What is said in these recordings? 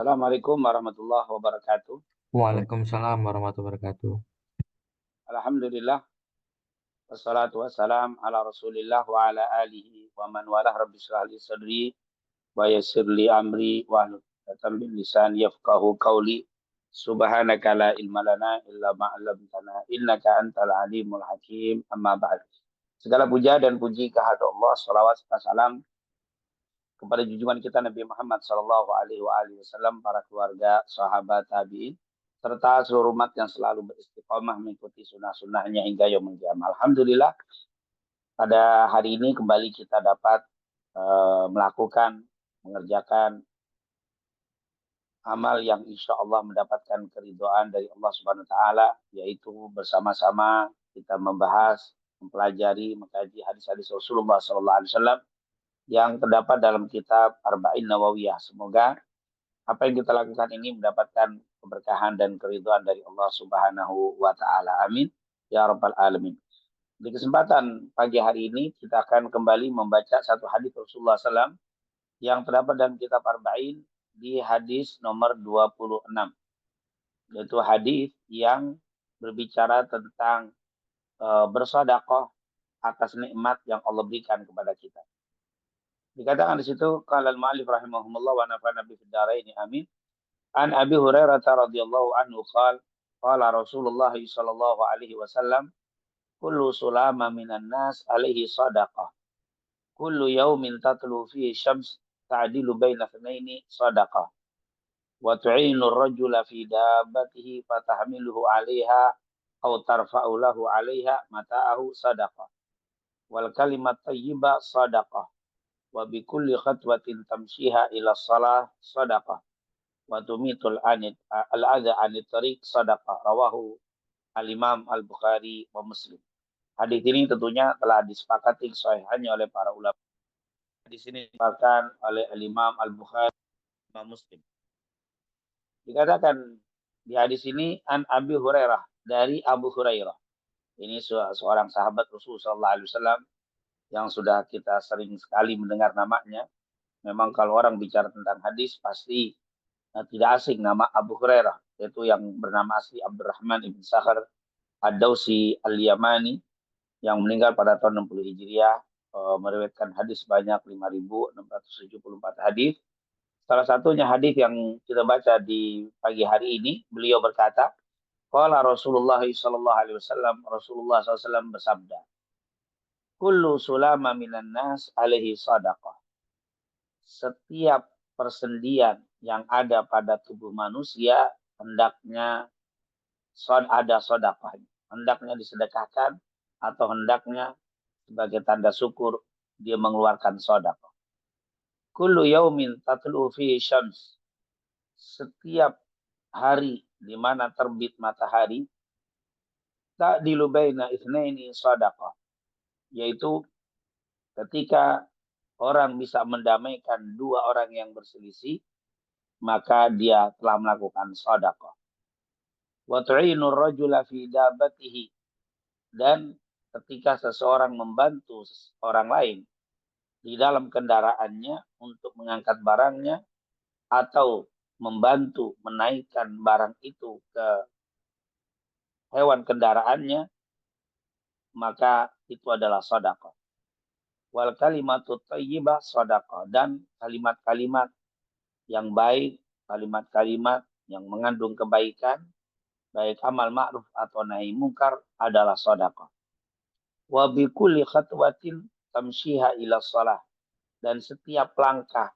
Assalamualaikum warahmatullahi wabarakatuh. Waalaikumsalam warahmatullahi wabarakatuh. Alhamdulillah, wassalatu wassalam ala rasulillah wa ala alihi wa man walah rabbi syrah li sadri wa yassir li amri wa hlul 'uqdatam min lisan yafqahu qawli. Subhanaka la ilma lana illa ma 'allamtana innaka antal alimul hakim. Amma ba'd. Segala puja dan puji kehadirat Allah, salawat serta salam kepada junjungan kita Nabi Muhammad sallallahu alaihi wasallam, para keluarga, sahabat, tabi'in, serta seluruh umat yang selalu beristiqomah mengikuti sunnah-sunnahnya hingga yaumul qiyamah. Alhamdulillah, pada hari ini kembali kita dapat melakukan, mengerjakan amal yang insya Allah mendapatkan keridhaan dari Allah Subhanahu Wa Taala, yaitu bersama-sama kita membahas, mempelajari, mengkaji hadis-hadis Rasulullah Sallallahu Alaihi Wasallam yang terdapat dalam kitab Arba'in Nawawiyah. Semoga apa yang kita lakukan ini mendapatkan keberkahan dan keridhaan dari Allah Subhanahu wa taala. Amin ya rabbal alamin. Di kesempatan pagi hari ini kita akan kembali membaca satu hadis Rasulullah SAW yang terdapat dalam kitab Arba'in di hadis nomor 26. Yaitu hadis yang berbicara tentang bersedekah atas nikmat yang Allah berikan kepada kita. Dikatakan di situ qala al-mu'allif rahimahumullah wa nafa'ana bi fid dharain amin. An Abi Hurairah radhiyallahu anhu qala Rasulullah sallallahu alaihi wasallam kullu sulama minan nas alaihi sadaqah. Kullu yaumin tatlu fihi syams ta'dilu baina ithnaini sadaqah. Wa tu'inu ar-rajula fi dabbatihi fatahmiluhu 'alaiha aw tarfa'u lahu 'alaiha mata'ahu sadaqah. Wal kalimat thayyibah sadaqah. Wa bi kulli khatwatin tamshiha ila shalah sadaqah. Wa tumitul al-adha anit tariq sadaqah. Rawahu al-Imam al-Bukhari wa Muslim. Hadis ini tentunya telah disepakati kesahihannya oleh para ulama. Di sini disepakati oleh al-Imam al-Bukhari wa Muslim. Dikatakan di hadis ini an Abi Hurairah, dari Abu Hurairah. Ini seorang sahabat Rasulullah sallallahu alaihi wasallam yang sudah kita sering sekali mendengar namanya. Memang kalau orang bicara tentang hadis pasti tidak asing nama Abu Hurairah, yaitu yang bernama asli Abdurrahman ibn Sakhar Ad-Dausi Al-Yamani, yang meninggal pada tahun 60 Hijriah, meriwayatkan hadis sebanyak 5.674 hadis. Salah satunya hadis yang kita baca di pagi hari ini, beliau berkata, qala Rasulullah sallallahu alaihi wasallam, Rasulullah SAW bersabda, kullu sulama minan nas alaihi sadaqah. Setiap persendian yang ada pada tubuh manusia hendaknya ada sedekahnya, hendaknya disedekahkan atau hendaknya sebagai tanda syukur dia mengeluarkan sedekah. Kullu yaumin tatlu fihi syams. Setiap hari di mana terbit matahari, ta'dilu baina itsnaini sedekah, yaitu ketika orang bisa mendamaikan dua orang yang berselisih, maka dia telah melakukan sedekah. Wa tu'inu ar-rajula fi dabbatihi, dan ketika seseorang membantu orang lain di dalam kendaraannya untuk mengangkat barangnya atau membantu menaikkan barang itu ke hewan kendaraannya, maka itu adalah sedekah. Wal kalimatut thayyibah sedekah, dan kalimat-kalimat yang baik, kalimat-kalimat yang mengandung kebaikan, baik amal ma'ruf atau nahi mungkar, adalah sedekah. Wa bi kulli khatwatin tamshiha ila shalah, dan setiap langkah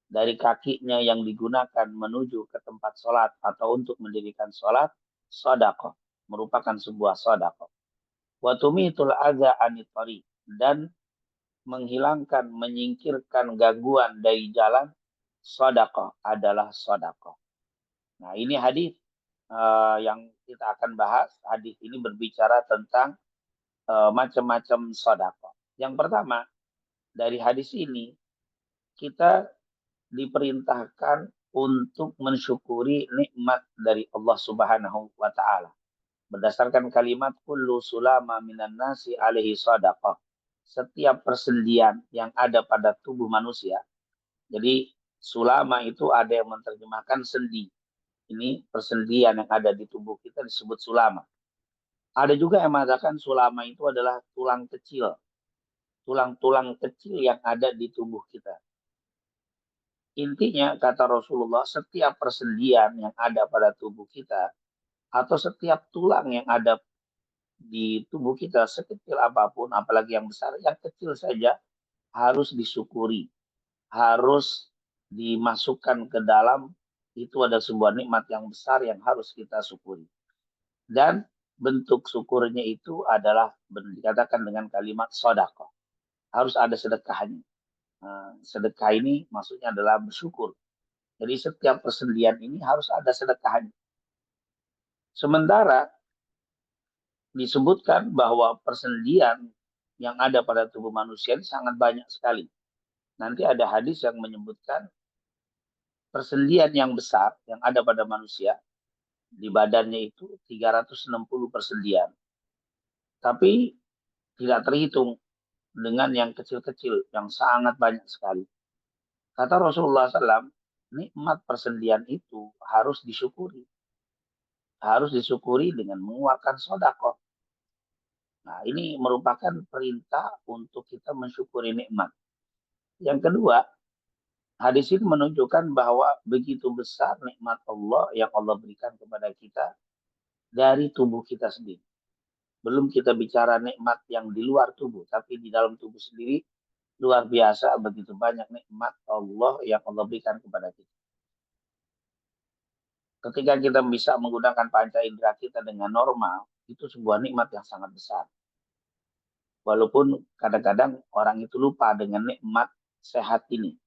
dari kakinya yang digunakan menuju ke tempat sholat atau untuk mendirikan sholat, sedekah, merupakan sebuah sedekah. Wa tumitul adza anit tariq, dan menghilangkan, menyingkirkan gangguan dari jalan, sedekah adalah sedekah. Nah, ini hadis yang kita akan bahas. Hadis ini berbicara tentang macam-macam sedekah. Yang pertama, dari hadis ini kita diperintahkan untuk mensyukuri nikmat dari Allah Subhanahu wa taala. Berdasarkan kalimat kullu sulama minan nasi alaihi sadaqah. Setiap persendian yang ada pada tubuh manusia. Jadi Sulama itu ada yang menerjemahkan sendi. Ini persendian yang ada di tubuh kita disebut sulama. Ada juga yang mengatakan sulama itu adalah tulang kecil. Tulang-tulang kecil yang ada di tubuh kita. Intinya, kata Rasulullah, setiap persendian yang ada pada tubuh kita, atau setiap tulang yang ada di tubuh kita, sekecil apapun, apalagi yang besar, yang kecil saja, harus disyukuri. Harus dimasukkan ke dalam, itu ada sebuah nikmat yang besar yang harus kita syukuri. Dan bentuk syukurnya itu adalah dikatakan dengan kalimat sodako. Harus ada sedekahnya. Sedekah ini maksudnya adalah bersyukur. Jadi setiap persendian ini harus ada sedekahnya. Sementara disebutkan bahwa persendian yang ada pada tubuh manusia ini sangat banyak sekali. Nanti ada hadis yang menyebutkan persendian yang besar yang ada pada manusia di badannya itu 360 persendian. Tapi tidak terhitung dengan yang kecil-kecil yang sangat banyak sekali. Kata Rasulullah SAW, nikmat persendian itu harus disyukuri. Harus disyukuri dengan mengeluarkan sedekah. Nah, ini merupakan perintah untuk kita mensyukuri nikmat. Yang kedua, hadis ini menunjukkan bahwa begitu besar nikmat Allah yang Allah berikan kepada kita dari tubuh kita sendiri. Belum kita bicara nikmat yang di luar tubuh, tapi di dalam tubuh sendiri luar biasa begitu banyak nikmat Allah yang Allah berikan kepada kita. Ketika kita bisa menggunakan panca indera kita dengan normal, itu sebuah nikmat yang sangat besar. Walaupun kadang-kadang orang itu lupa dengan nikmat sehat ini.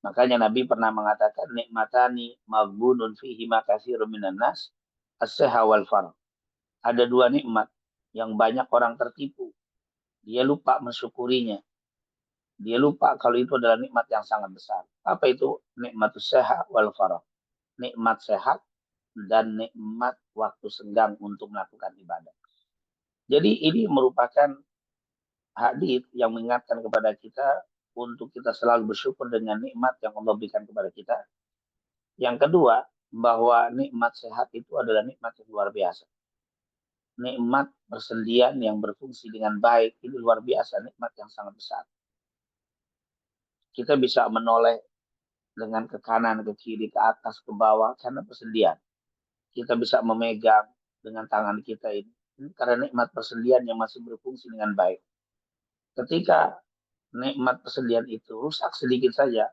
Makanya Nabi pernah mengatakan nikmatani maghbunun fihi ma katsirun minan nas as-siha wal faragh. Ada dua nikmat yang banyak orang tertipu. Dia lupa mensyukurinya. Dia lupa kalau itu adalah nikmat yang sangat besar. Apa itu? Nikmatus sehat wal faragh. Nikmat sehat dan nikmat waktu senggang untuk melakukan ibadah. Jadi ini merupakan hadis yang mengingatkan kepada kita untuk kita selalu bersyukur dengan nikmat yang Allah berikan kepada kita. Yang kedua, bahwa nikmat sehat itu adalah nikmat yang luar biasa. Nikmat persendian yang berfungsi dengan baik ini luar biasa, nikmat yang sangat besar. Kita bisa menoleh dengan ke kanan, ke kiri, ke atas, ke bawah karena persendian. Kita bisa memegang dengan tangan kita ini karena nikmat persendian yang masih berfungsi dengan baik. Ketika nikmat persendian itu rusak sedikit saja,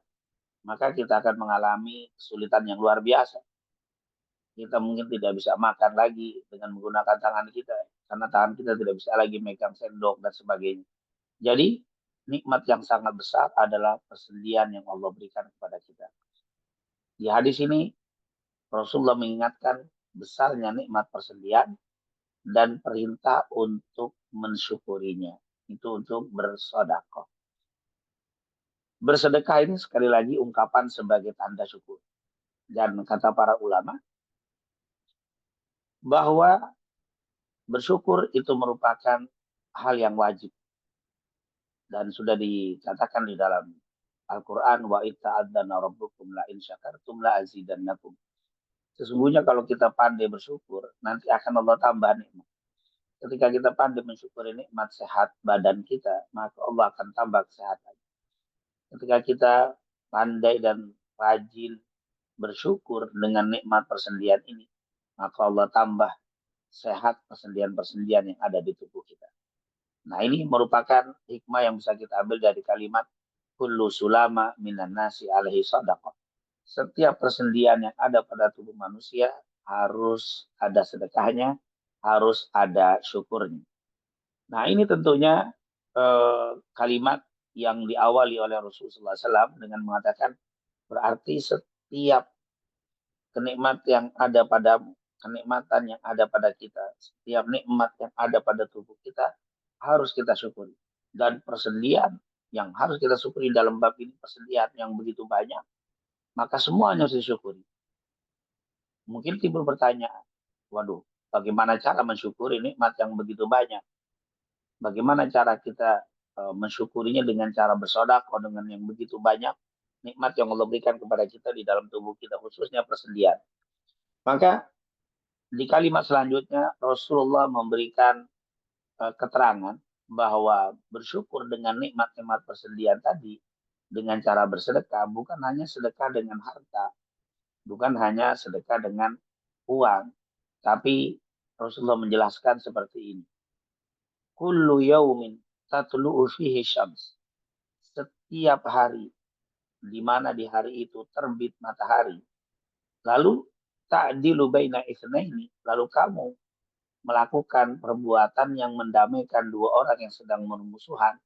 maka kita akan mengalami kesulitan yang luar biasa. Kita mungkin tidak bisa makan lagi dengan menggunakan tangan kita, karena tangan kita tidak bisa lagi megang sendok dan sebagainya. Jadi, nikmat yang sangat besar adalah persendian yang Allah berikan kepada kita. Di hadis ini, Rasulullah mengingatkan besarnya nikmat persendian dan perintah untuk mensyukurinya. Itu untuk bersedekah. Bersedekah ini sekali lagi ungkapan sebagai tanda syukur. Dan kata para ulama, bahwa bersyukur itu merupakan hal yang wajib. Dan sudah dikatakan di dalam Al-Quran, wa ita'adzana rabbukum la in syakartum la azidannakum. Sesungguhnya kalau kita pandai bersyukur, nanti akan Allah tambah nikmat. Ketika kita pandai mensyukuri nikmat sehat badan kita, maka Allah akan tambah kesehatan. Ketika kita pandai dan rajin bersyukur dengan nikmat persendian ini, maka Allah tambah sehat persendian-persendian yang ada di tubuh kita. Nah, ini merupakan hikmah yang bisa kita ambil dari kalimat kullu sulama minan nasi alaihi sadaqah. Setiap persendian yang ada pada tubuh manusia harus ada sedekahnya, harus ada syukurnya. Nah, ini tentunya kalimat yang diawali oleh Rasulullah SAW dengan mengatakan berarti setiap kenikmatan yang ada padamu, kenikmatan yang ada pada kita, setiap nikmat yang ada pada tubuh kita harus kita syukuri. Dan persendian yang harus kita syukuri dalam bab ini persendian yang begitu banyak, maka semuanya harus disyukuri. Mungkin timbul pertanyaan, waduh, bagaimana cara mensyukuri nikmat yang begitu banyak? Bagaimana cara kita mensyukurinya dengan cara bersedekah dengan yang begitu banyak? nikmat yang Allah berikan kepada kita di dalam tubuh kita, khususnya persendian. Maka di kalimat selanjutnya Rasulullah memberikan keterangan bahwa bersyukur dengan nikmat-nikmat persendian tadi dengan cara bersedekah bukan hanya sedekah dengan harta, bukan hanya sedekah dengan uang, tapi Rasulullah menjelaskan seperti ini. Kullu yaumin tatlu'u fihi syams. Setiap hari, di mana di hari itu terbit matahari. Lalu ta'dilu baina itsnaini, lalu kamu melakukan perbuatan yang mendamaikan dua orang yang sedang bermusuhan,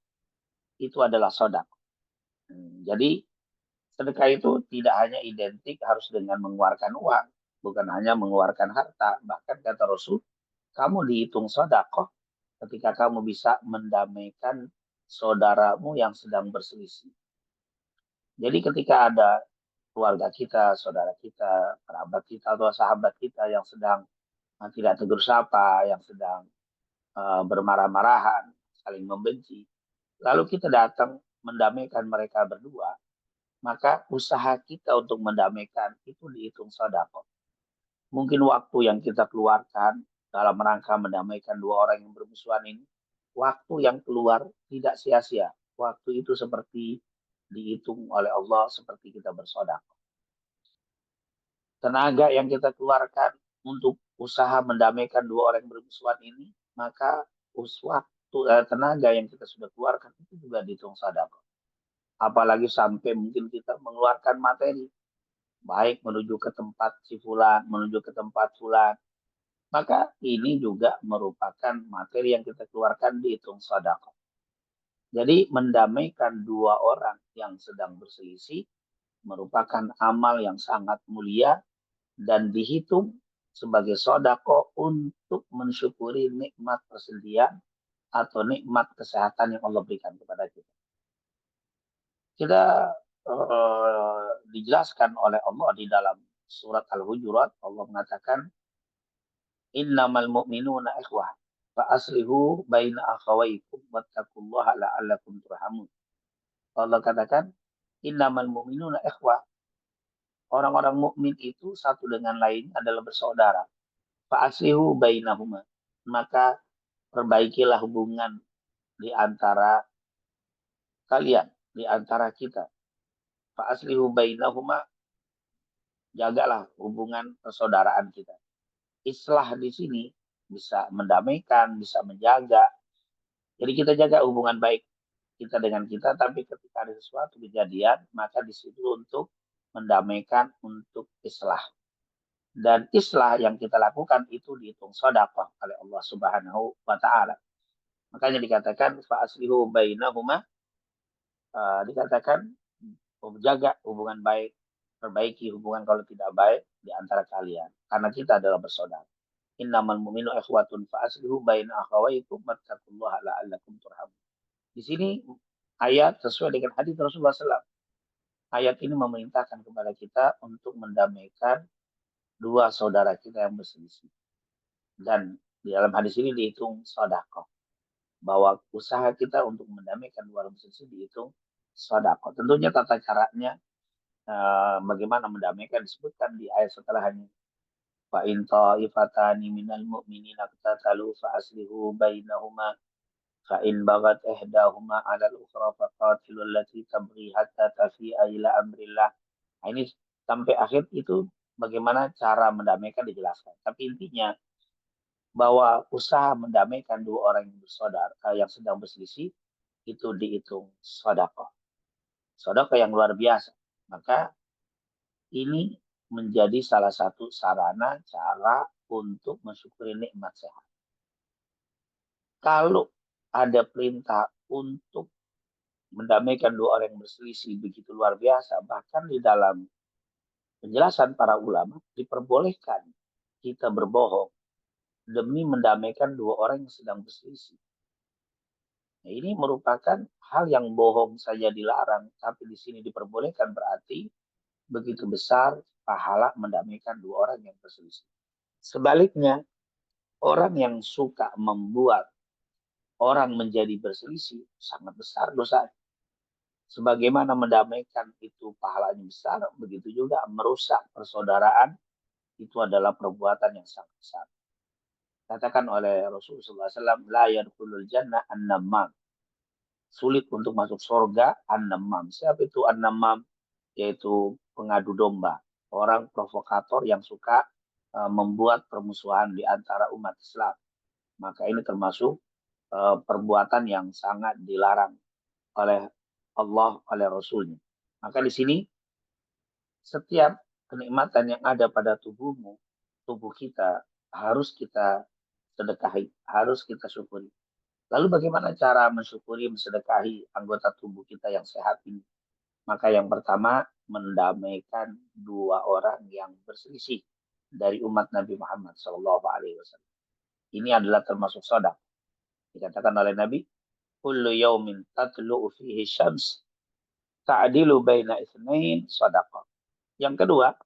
itu adalah sedekah. Jadi sedekah itu tidak hanya identik harus dengan mengeluarkan uang, bukan hanya mengeluarkan harta. Bahkan kata Rasul, kamu dihitung sedekah ketika kamu bisa mendamaikan saudaramu yang sedang berselisih. Jadi ketika ada keluarga kita, saudara kita, kerabat kita, atau sahabat kita yang sedang tidak tegur sapa, yang sedang bermarah-marahan, saling membenci, lalu kita datang mendamaikan mereka berdua, maka usaha kita untuk mendamaikan itu dihitung sedekah. Mungkin waktu yang kita keluarkan dalam rangka mendamaikan dua orang yang bermusuhan ini, waktu yang keluar tidak sia-sia. Waktu itu seperti dihitung oleh Allah seperti kita bersedekah. Tenaga yang kita keluarkan untuk usaha mendamaikan dua orang yang bermusuhan ini, maka tenaga yang kita sudah keluarkan itu juga dihitung sedekah. Apalagi sampai mungkin kita mengeluarkan materi, baik menuju ke tempat si fulan, menuju ke tempat fulan, maka ini juga merupakan materi yang kita keluarkan dihitung sedekah. Jadi mendamaikan dua orang yang sedang berselisih merupakan amal yang sangat mulia dan dihitung sebagai sedekah untuk mensyukuri nikmat persendian atau nikmat kesehatan yang Allah berikan kepada kita. Kita dijelaskan oleh Allah di dalam surat Al-Hujurat, Allah mengatakan innamal mu'minuna ikhwah fa aslihu baina akhawaykum wattaqullaha la'allakum turhamun. Allah katakan innamal mu'minuna ikhwah. Orang-orang mukmin itu satu dengan lain adalah bersaudara. Fa aslihu bainahuma. Maka perbaikilah hubungan di antara kalian, di antara kita. Fa aslihu bainahuma, jagalah hubungan persaudaraan kita. Islah di sini bisa mendamaikan, bisa menjaga. Jadi kita jaga hubungan baik kita dengan kita, tapi ketika ada sesuatu kejadian, maka di situ untuk mendamaikan, untuk islah. Dan islah yang kita lakukan itu dihitung sedekah oleh Allah Subhanahu wa taala. Makanya dikatakan fa aslihu bainahuma, dikatakan jaga hubungan baik, perbaiki hubungan kalau tidak baik di antara kalian, karena kita adalah bersaudara. Innamal mu'minu ikhwatun fa aslihu baina akhawaykum wattaqullaha la'allakum turhamun. Di sini ayat sesuai dengan hadis Rasulullah SAW. Ayat ini memerintahkan kepada kita untuk mendamaikan dua saudara kita yang berselisih. Dan di dalam hadis ini dihitung sedekah. Bahwa usaha kita untuk mendamaikan dua orang berselisih dihitung sedekah. Tentunya tata caranya bagaimana mendamaikan disebutkan di ayat setelahnya. Fa in ta'ifatani minal mu'minina qatatalu fa aslihu bainahuma fa in bagat ihdahuma 'ala al-ukhra fa qatilul lati tabghi hatta tafi'a ila amrillah. Nah, ini sampai akhir itu bagaimana cara mendamaikan dijelaskan. Tapi intinya bahwa usaha mendamaikan dua orang yang bersaudara yang sedang berselisih itu dihitung sedekah. Sedekah yang luar biasa. Maka ini menjadi salah satu sarana cara untuk mensyukuri nikmat sehat. Kalau ada perintah untuk mendamaikan dua orang yang berselisih begitu luar biasa, bahkan di dalam penjelasan para ulama diperbolehkan kita berbohong demi mendamaikan dua orang yang sedang berselisih. Nah, ini merupakan hal yang bohong saja dilarang, tapi di sini diperbolehkan, berarti begitu besar pahala mendamaikan dua orang yang berselisih. Sebaliknya, orang yang suka membuat orang menjadi berselisih sangat besar dosanya. Sebagaimana mendamaikan itu pahalanya besar, begitu juga merusak persaudaraan itu adalah perbuatan yang sangat besar. Katakan oleh Rasulullah SAW, la yadkhulul jannah an-namam. Sulit untuk masuk surga an-namam. Siapa itu an-namam? Yaitu pengadu domba. Orang provokator yang suka membuat permusuhan di antara umat Islam. Maka ini termasuk perbuatan yang sangat dilarang oleh Allah, oleh Rasulnya. Maka di sini setiap kenikmatan yang ada pada tubuhmu, tubuh kita harus kita sedekahi, harus kita syukuri. Lalu bagaimana cara mensyukuri, mensedekahi anggota tubuh kita yang sehat ini? Maka yang pertama, mendamaikan dua orang yang berselisih dari umat Nabi Muhammad SAW. Ini adalah termasuk sedekah. Dikatakan oleh Nabi, kullu yaumin tatlu'u fihi syams ta'dilu baina itsnain sadaqah. Yang kedua,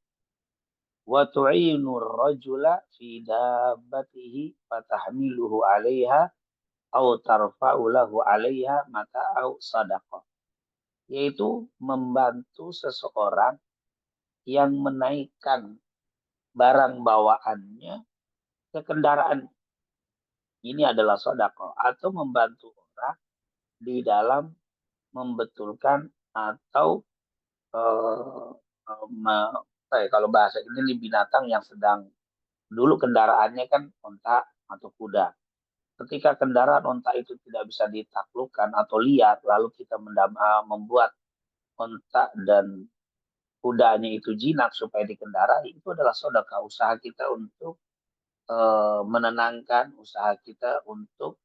wa tu'inu ar-rajula fi dabbatihi fatahmiluhu 'alaiha aw tarfa'u lahu 'alaiha mata'au sadaqah. Yaitu membantu seseorang yang menaikkan barang bawaannya ke kendaraan. Ini adalah sedekah, atau membantu orang di dalam membetulkan atau kalau bahasa ini binatang yang sedang, dulu kendaraannya kan onta atau kuda. Ketika kendaraan onta itu tidak bisa ditaklukkan atau liar, lalu kita membuat onta dan kudanya itu jinak supaya dikendarai, itu adalah sedekah, usaha kita untuk menenangkan, usaha kita untuk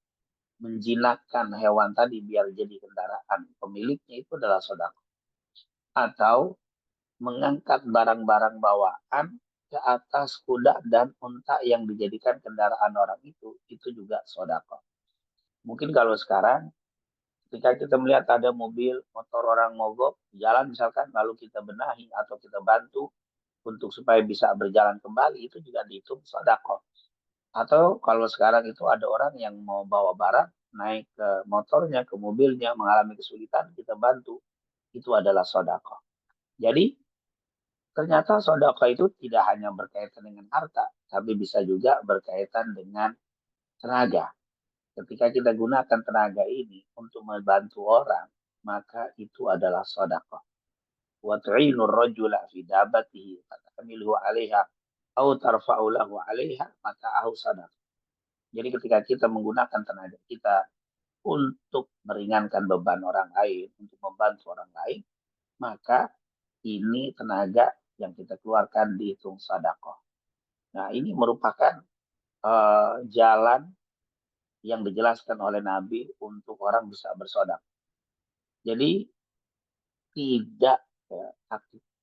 menjinakkan hewan tadi biar jadi kendaraan. Pemiliknya itu adalah sedekah. Atau mengangkat barang-barang bawaan ke atas kuda dan unta yang dijadikan kendaraan orang itu juga sedekah. Mungkin kalau sekarang ketika kita melihat ada mobil, motor orang mogok jalan misalkan, lalu kita benahi atau kita bantu untuk supaya bisa berjalan kembali, itu juga dihitung sedekah. Atau kalau sekarang itu ada orang yang mau bawa barang, naik ke motornya, ke mobilnya, mengalami kesulitan, kita bantu. Itu adalah sedekah. Jadi ternyata sedekah itu tidak hanya berkaitan dengan harta, tapi bisa juga berkaitan dengan tenaga. Ketika kita gunakan tenaga ini untuk membantu orang, maka itu adalah sedekah. Wa tu'inur rajula fi dabatihi fatahmiluhu 'alaiha aw tarfa'u lahu 'alaiha mata'ahu sadaqah. Jadi ketika kita menggunakan tenaga kita untuk meringankan beban orang lain, untuk membantu orang lain, maka ini tenaga yang kita keluarkan dihitung sedekah. Nah, ini merupakan jalan yang dijelaskan oleh Nabi untuk orang bisa bersedekah. Jadi tidak ya,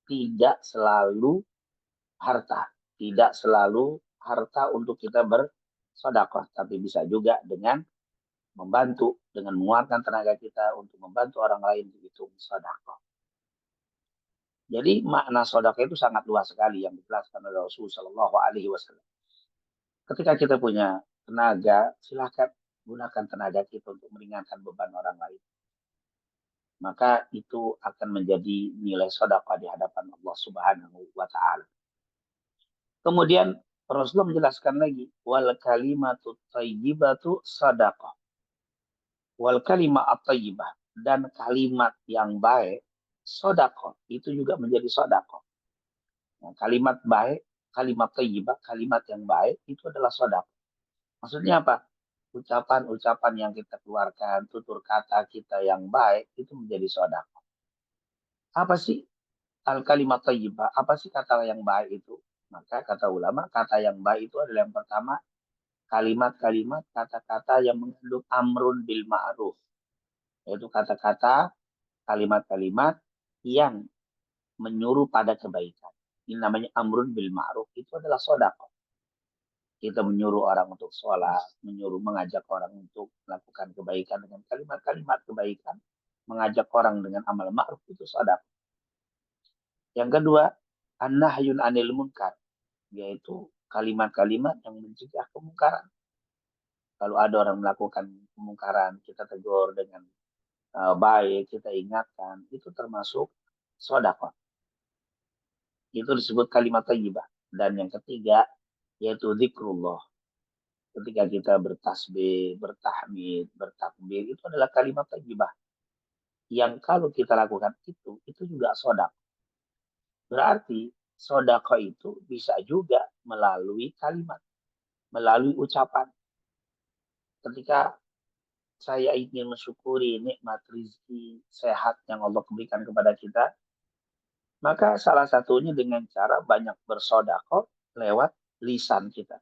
tidak selalu harta, tidak selalu harta untuk kita bersedekah, tapi bisa juga dengan membantu, dengan menguatkan tenaga kita untuk membantu orang lain, dihitung sedekah. Jadi makna sedekah itu sangat luas sekali yang dijelaskan oleh Rasulullah Shallallahu Alaihi Wasallam. Ketika kita punya tenaga, silakan gunakan tenaga kita untuk meringankan beban orang lain. Maka itu akan menjadi nilai sedekah di hadapan Allah Subhanahu wa Ta'ala. Kemudian Rasulullah menjelaskan lagi, wal kalimatu thayyibatu sedekah. Wal kalimah at-thayyibah, dan kalimat yang baik, sedekah, itu juga menjadi sedekah. Nah, kalimat baik, kalimat thayyibah, kalimat yang baik itu adalah sedekah. Maksudnya apa? Ucapan-ucapan yang kita keluarkan, tutur kata kita yang baik itu menjadi sedekah. Apa sih al-kalimat thayyibah? Apa sih kata yang baik itu? Maka kata ulama, kata yang baik itu adalah yang pertama, kalimat-kalimat, kata-kata yang mengandung amrun bil ma'ruf. Yaitu kata-kata, kalimat-kalimat yang menyuruh pada kebaikan. Ini namanya amrun bil ma'ruf. Itu adalah sedekah. Kita menyuruh orang untuk sholat, menyuruh mengajak orang untuk melakukan kebaikan dengan kalimat-kalimat kebaikan, mengajak orang dengan amal ma'ruf, itu sedekah. Yang kedua, an-nahyun anil munkar, yaitu kalimat-kalimat yang mencegah kemungkaran. Kalau ada orang melakukan kemungkaran, kita tegur dengan baik, kita ingatkan, itu termasuk sedekah. Itu disebut kalimat thayyibah. Dan yang ketiga yaitu zikrullah. Ketika kita bertasbih, bertahmid, bertakbir, itu adalah kalimat thayyibah. Yang kalau kita lakukan itu juga sedekah. Berarti sedekah itu bisa juga melalui kalimat, melalui ucapan. Ketika saya ingin mensyukuri nikmat rizki sehat yang Allah berikan kepada kita, maka salah satunya dengan cara banyak bersedekah lewat lisan kita.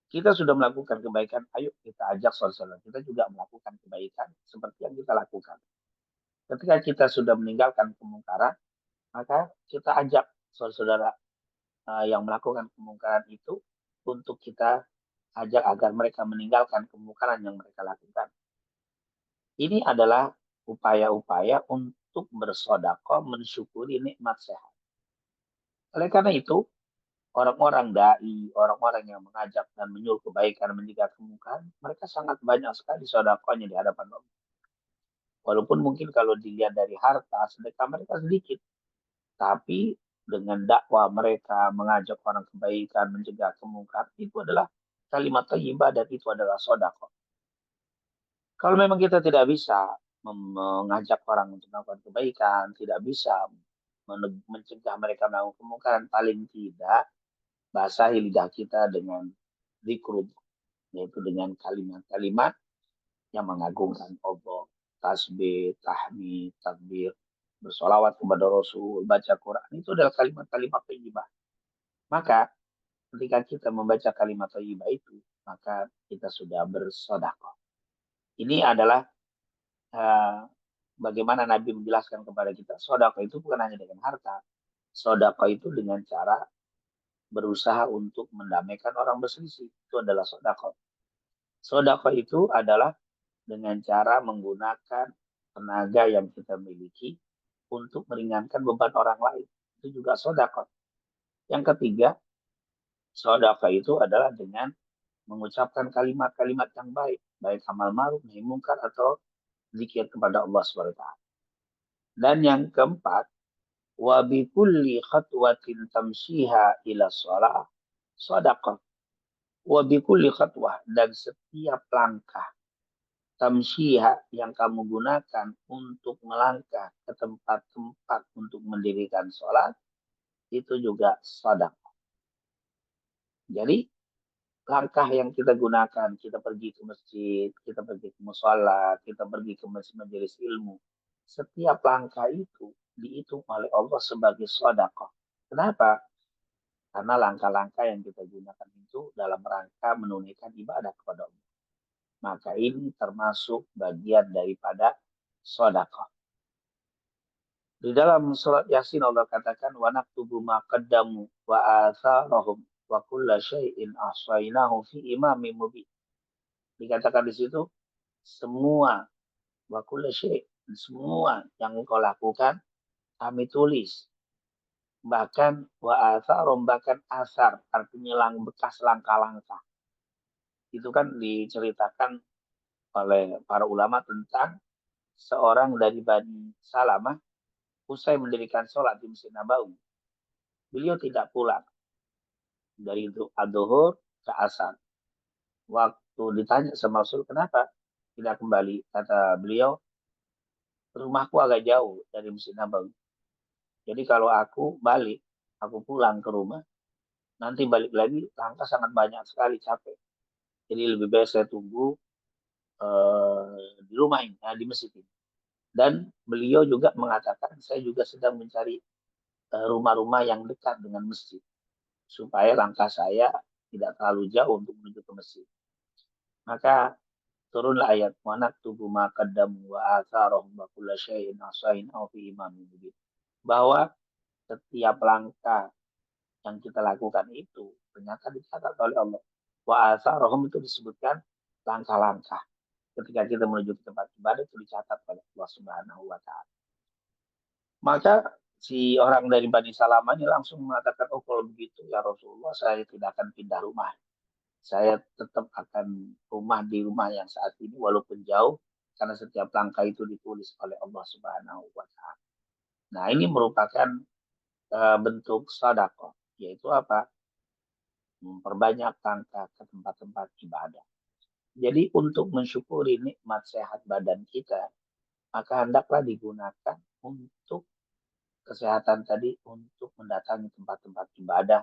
Kita sudah melakukan kebaikan, ayo kita ajak saudara-saudara kita juga melakukan kebaikan seperti yang kita lakukan. Ketika kita sudah meninggalkan kemungkaran, maka kita ajak saudara-saudara yang melakukan kemungkaran itu untuk kita ajak agar mereka meninggalkan kemungkaran yang mereka lakukan. Ini adalah upaya-upaya untuk bersedekah mensyukuri nikmat sehat. Oleh karena itu, orang-orang dai, orang-orang yang mengajak dan menyuruh kebaikan, mencegah kemungkaran, mereka sangat banyak sekali sedekahnya di hadapan Allah. Walaupun mungkin kalau dilihat dari harta, sedekah mereka sedikit, tapi dengan dakwah mereka mengajak orang kebaikan, mencegah kemungkaran, itu adalah kalimat thayyibah dan itu adalah sedekah. Kalau memang kita tidak bisa mengajak orang untuk melakukan kebaikan, tidak bisa mencegah mereka melakukan kemungkaran, paling tidak basahi lidah kita dengan zikrul, yaitu dengan kalimat-kalimat yang mengagungkan Allah, tasbih, tahmid, takbir, bersolawat kepada Rasul, baca Quran, itu adalah kalimat-kalimat thayyibah. Maka ketika kita membaca kalimat thayyibah itu, maka kita sudah bersedekah. Ini adalah uh, bagaimana Nabi menjelaskan kepada kita, sedekah itu bukan hanya dengan harta, sedekah itu dengan cara berusaha untuk mendamaikan orang berselisih, itu adalah sedekah. Sedekah itu adalah dengan cara menggunakan tenaga yang kita miliki untuk meringankan beban orang lain. Itu juga sedekah. Yang ketiga, sedekah itu adalah dengan mengucapkan kalimat-kalimat yang baik, baik amal ma'ruf, nahi munkar atau zikir kepada Allah SWT. Dan yang keempat, wa bi kulli khatwatin tamshiha ila shalah sadaqah. Wa bi kulli khatwah, dan setiap langkah tamsyiha yang kamu gunakan untuk melangkah ke tempat-tempat untuk mendirikan sholat, itu juga sedekah. Jadi langkah yang kita gunakan, kita pergi ke masjid, kita pergi ke musola, kita pergi ke majelis ilmu, setiap langkah itu dihitung oleh Allah sebagai sedekah. Kenapa? Karena langkah-langkah yang kita gunakan itu dalam rangka menunaikan ibadah kepada Allah. Maka ini termasuk bagian daripada sedekah. Di dalam surat Yasin Allah katakan wa naktubu ma qaddamu wa atharahum wa kulla syai'in ahsainahu fi imamin mubin. Dikatakan di situ semua wa kulla syai', semua yang engkau lakukan kami tulis. Bahkan wa atharum, bahkan asar artinya bekas langkah-langkah. Itu kan diceritakan oleh para ulama tentang seorang dari Bani Salamah usai mendirikan sholat di Masjid Nabawi. Beliau tidak pulang dari ad-dhuhur ke asar. Waktu ditanya sama Rasul, kenapa tidak kembali? Kata beliau, rumahku agak jauh dari Masjid Nabawi. Jadi kalau aku balik, aku pulang ke rumah, nanti balik lagi, langkah sangat banyak sekali, capek. Jadi lebih baik saya tunggu di rumah ini, di masjid ini. Dan beliau juga mengatakan, saya juga sedang mencari rumah-rumah yang dekat dengan masjid. Supaya langkah saya tidak terlalu jauh untuk menuju ke masjid. Maka turunlah ayat wa naktubu ma qaddamu wa atharahum wa kulla syai'in ahsainahu fi imamin mubin. Bahwa setiap langkah yang kita lakukan itu ternyata dicatat oleh Allah. Wa atharahum itu disebutkan langkah-langkah. Ketika kita menuju ke tempat ibadah itu dicatat oleh Allah Subhanahu wa taala. Maka si orang dari Bani Salamah ini langsung mengatakan, oh kalau begitu ya Rasulullah, saya tidak akan pindah rumah. Saya tetap akan di rumah yang saat ini walaupun jauh, karena setiap langkah itu ditulis oleh Allah Subhanahu wa taala. Nah, ini merupakan bentuk sedekah, yaitu apa? Memperbanyak langkah ke tempat-tempat ibadah. Jadi untuk mensyukuri nikmat sehat badan kita, maka hendaklah digunakan untuk kesehatan tadi, untuk mendatangi tempat-tempat ibadah,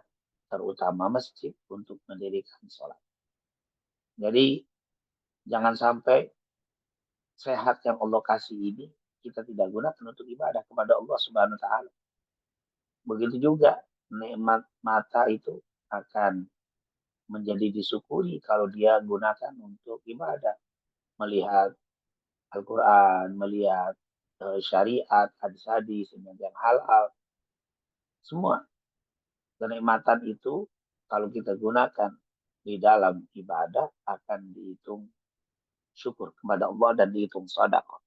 terutama masjid, untuk mendirikan sholat. Jadi jangan sampai sehat yang Allah kasih ini kita tidak gunakan untuk ibadah kepada Allah Subhanahu wa taala. Begitu juga nikmat mata itu akan menjadi disyukuri kalau dia gunakan untuk ibadah, melihat Al-Quran, melihat syariat, hadis-hadis yang halal, semua kenikmatan itu kalau kita gunakan di dalam ibadah akan dihitung syukur kepada Allah dan dihitung sedekah.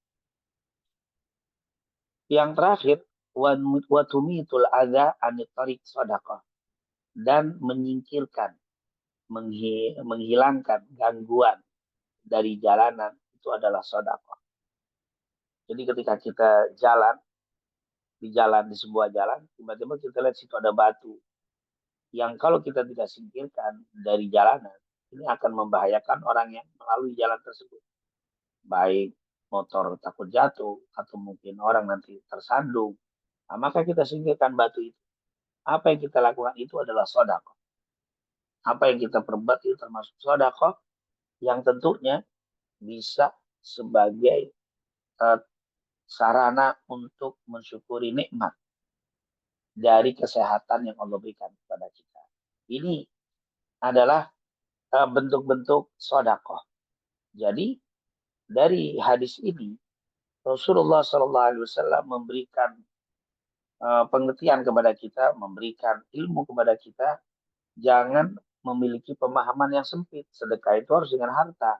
Yang terakhir, wa tumitul adza anit tariq sedekah, dan menyingkirkan, menghilangkan gangguan dari jalanan itu adalah sedekah. Jadi ketika kita jalan di sebuah jalan, tiba-tiba kita lihat situ ada batu yang kalau kita tidak singkirkan dari jalanan, ini akan membahayakan orang yang melalui jalan tersebut. Baik motor takut jatuh, atau mungkin orang nanti tersandung. Nah, maka kita singkirkan batu itu. Apa yang kita lakukan itu adalah sedekah. Apa yang kita perbuat itu termasuk sedekah yang tentunya bisa sebagai sarana untuk mensyukuri nikmat dari kesehatan yang Allah berikan kepada kita. Ini adalah bentuk-bentuk sedekah. Jadi dari hadis ini Rasulullah SAW memberikan pengertian kepada kita, memberikan ilmu kepada kita, jangan memiliki pemahaman yang sempit. Sedekah itu harus dengan harta.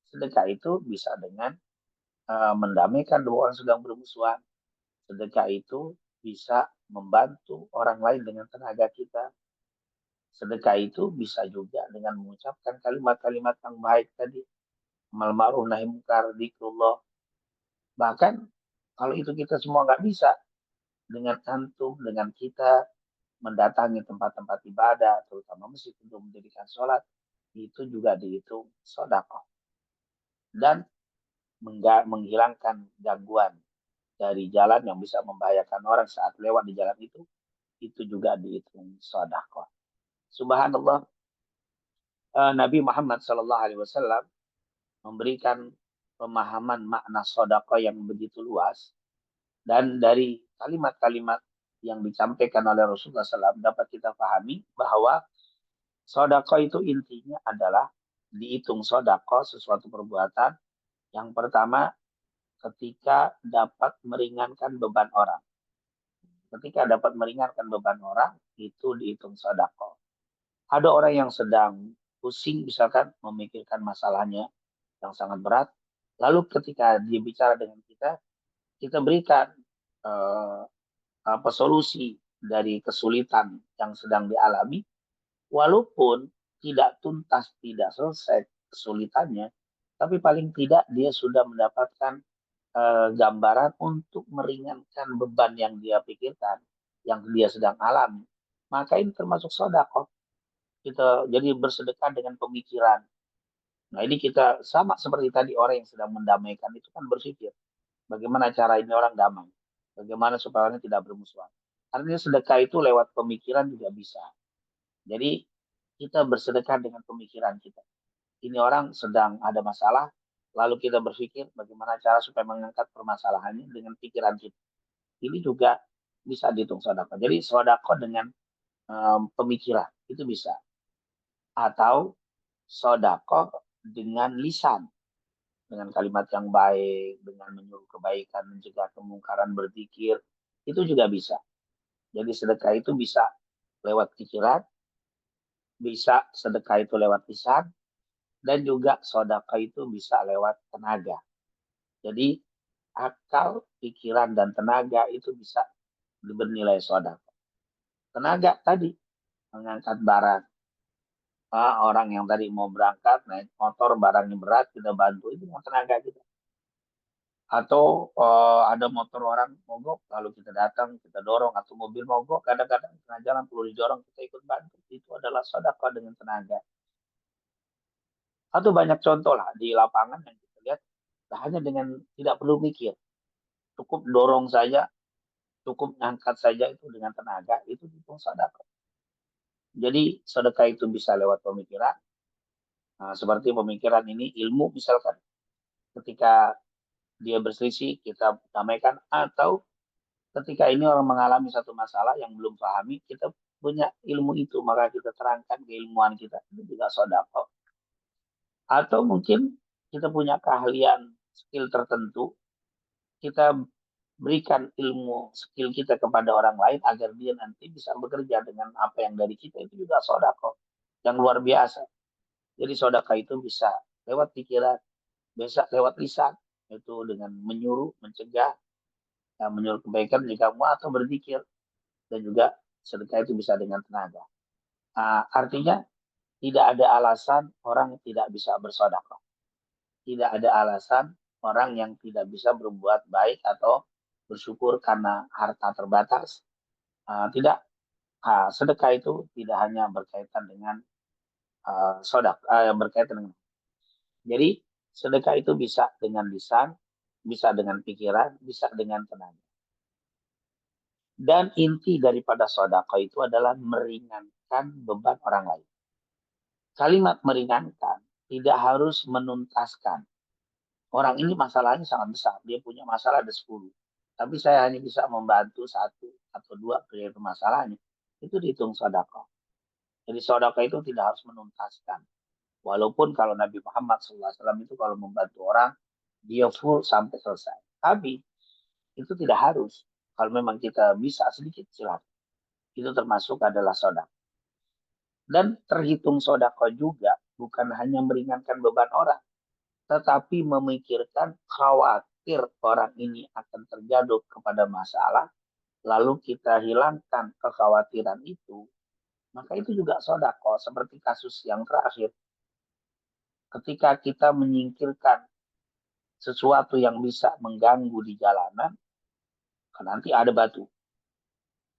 Sedekah itu bisa dengan mendamaikan dua orang sedang bermusuhan. Sedekah itu bisa membantu orang lain dengan tenaga kita. Sedekah itu bisa juga dengan mengucapkan kalimat-kalimat yang baik tadi. Amal ma'ruf nahi munkar, zikrullah. Bahkan kalau itu kita semua nggak bisa, dengan antum, dengan kita mendatangi tempat-tempat ibadah, terutama masjid untuk mendirikan sholat, itu juga dihitung sedekah. Dan menghilangkan gangguan dari jalan yang bisa membahayakan orang saat lewat di jalan itu juga dihitung sedekah. Subhanallah, Nabi Muhammad SAW memberikan pemahaman makna sedekah yang begitu luas, dan dari kalimat-kalimat yang disampaikan oleh Rasulullah SAW dapat kita pahami bahwa sedekah itu intinya adalah dihitung sedekah sesuatu perbuatan yang pertama ketika dapat meringankan beban orang. Ketika dapat meringankan beban orang, itu dihitung sedekah. Ada orang yang sedang pusing misalkan memikirkan masalahnya yang sangat berat, lalu ketika dia bicara dengan kita berikan solusi dari kesulitan yang sedang dialami, walaupun tidak tuntas, tidak selesai kesulitannya, tapi paling tidak dia sudah mendapatkan gambaran untuk meringankan beban yang dia pikirkan, yang dia sedang alami. Maka ini termasuk sedekah. Kita jadi bersedekah dengan pemikiran. Nah, ini kita sama seperti tadi orang yang sedang mendamaikan itu kan berpikir, bagaimana cara ini orang damai? Bagaimana supaya orang tidak bermusuhan? Artinya sedekah itu lewat pemikiran juga bisa. Jadi kita bersedekah dengan pemikiran kita. Ini orang sedang ada masalah, lalu kita berpikir bagaimana cara supaya mengangkat permasalahannya dengan pikiran kita. Ini juga bisa dihitung sedekah. Jadi sedekah dengan pemikiran itu bisa. Atau sedekah dengan lisan, dengan kalimat yang baik, dengan menyuruh kebaikan, mencegah kemungkaran, berzikir, itu juga bisa. Jadi sedekah itu bisa lewat pikiran, bisa sedekah itu lewat lisan, dan juga sedekah itu bisa lewat tenaga. Jadi akal, pikiran, dan tenaga itu bisa bernilai sedekah. Tenaga tadi mengangkat barang. Orang yang tadi mau berangkat naik motor barangnya berat, kita bantu, itu dengan tenaga kita. Atau ada motor orang mogok, lalu kita datang, kita dorong, atau mobil mogok, kadang-kadang tengah jalan perlu didorong, kita ikut bantu. Itu adalah sedekah dengan tenaga. Atau banyak contoh lah di lapangan yang kita lihat, hanya dengan tidak perlu mikir, cukup dorong saja, cukup ngangkat saja itu dengan tenaga, itu sedekah. Jadi sedekah itu bisa lewat pemikiran. Nah, seperti pemikiran ini ilmu misalkan, ketika dia berselisih kita damaikan, atau ketika ini orang mengalami satu masalah yang belum pahami, kita punya ilmu itu, maka kita terangkan keilmuan kita, itu juga sedekah. Atau mungkin kita punya keahlian skill tertentu, kita berikan ilmu skill kita kepada orang lain agar dia nanti bisa bekerja dengan apa yang dari kita, itu juga sedekah yang luar biasa. Jadi sedekah itu bisa lewat pikiran, bisa lewat lisan, itu dengan menyuruh, mencegah, menyuruh kebaikan jika mau, atau berzikir, dan juga sedekah itu bisa dengan tenaga. Artinya tidak ada alasan orang tidak bisa bersedekah. Tidak ada alasan orang yang tidak bisa berbuat baik atau bersyukur karena harta terbatas. Tidak, sedekah itu tidak hanya berkaitan dengan berkaitan dengan. Jadi sedekah itu bisa dengan lisan, bisa dengan pikiran, bisa dengan tenaga. Dan inti daripada sedekah itu adalah meringankan beban orang lain. Kalimat meringankan tidak harus menuntaskan. Orang ini masalahnya sangat besar, dia punya masalah ada 10. Tapi saya hanya bisa membantu satu atau dua dari masalahnya. Itu dihitung sedekah. Jadi sedekah itu tidak harus menuntaskan. Walaupun kalau Nabi Muhammad SAW itu kalau membantu orang, dia full sampai selesai. Tapi itu tidak harus. Kalau memang kita bisa sedikit, silakan. Itu termasuk adalah sedekah. Dan terhitung sedekah juga bukan hanya meringankan beban orang, tetapi memikirkan khawatir orang ini akan terjatuh kepada masalah, lalu kita hilangkan kekhawatiran itu, maka itu juga sedekah. Seperti kasus yang terakhir, ketika kita menyingkirkan sesuatu yang bisa mengganggu di jalanan, kan nanti ada batu.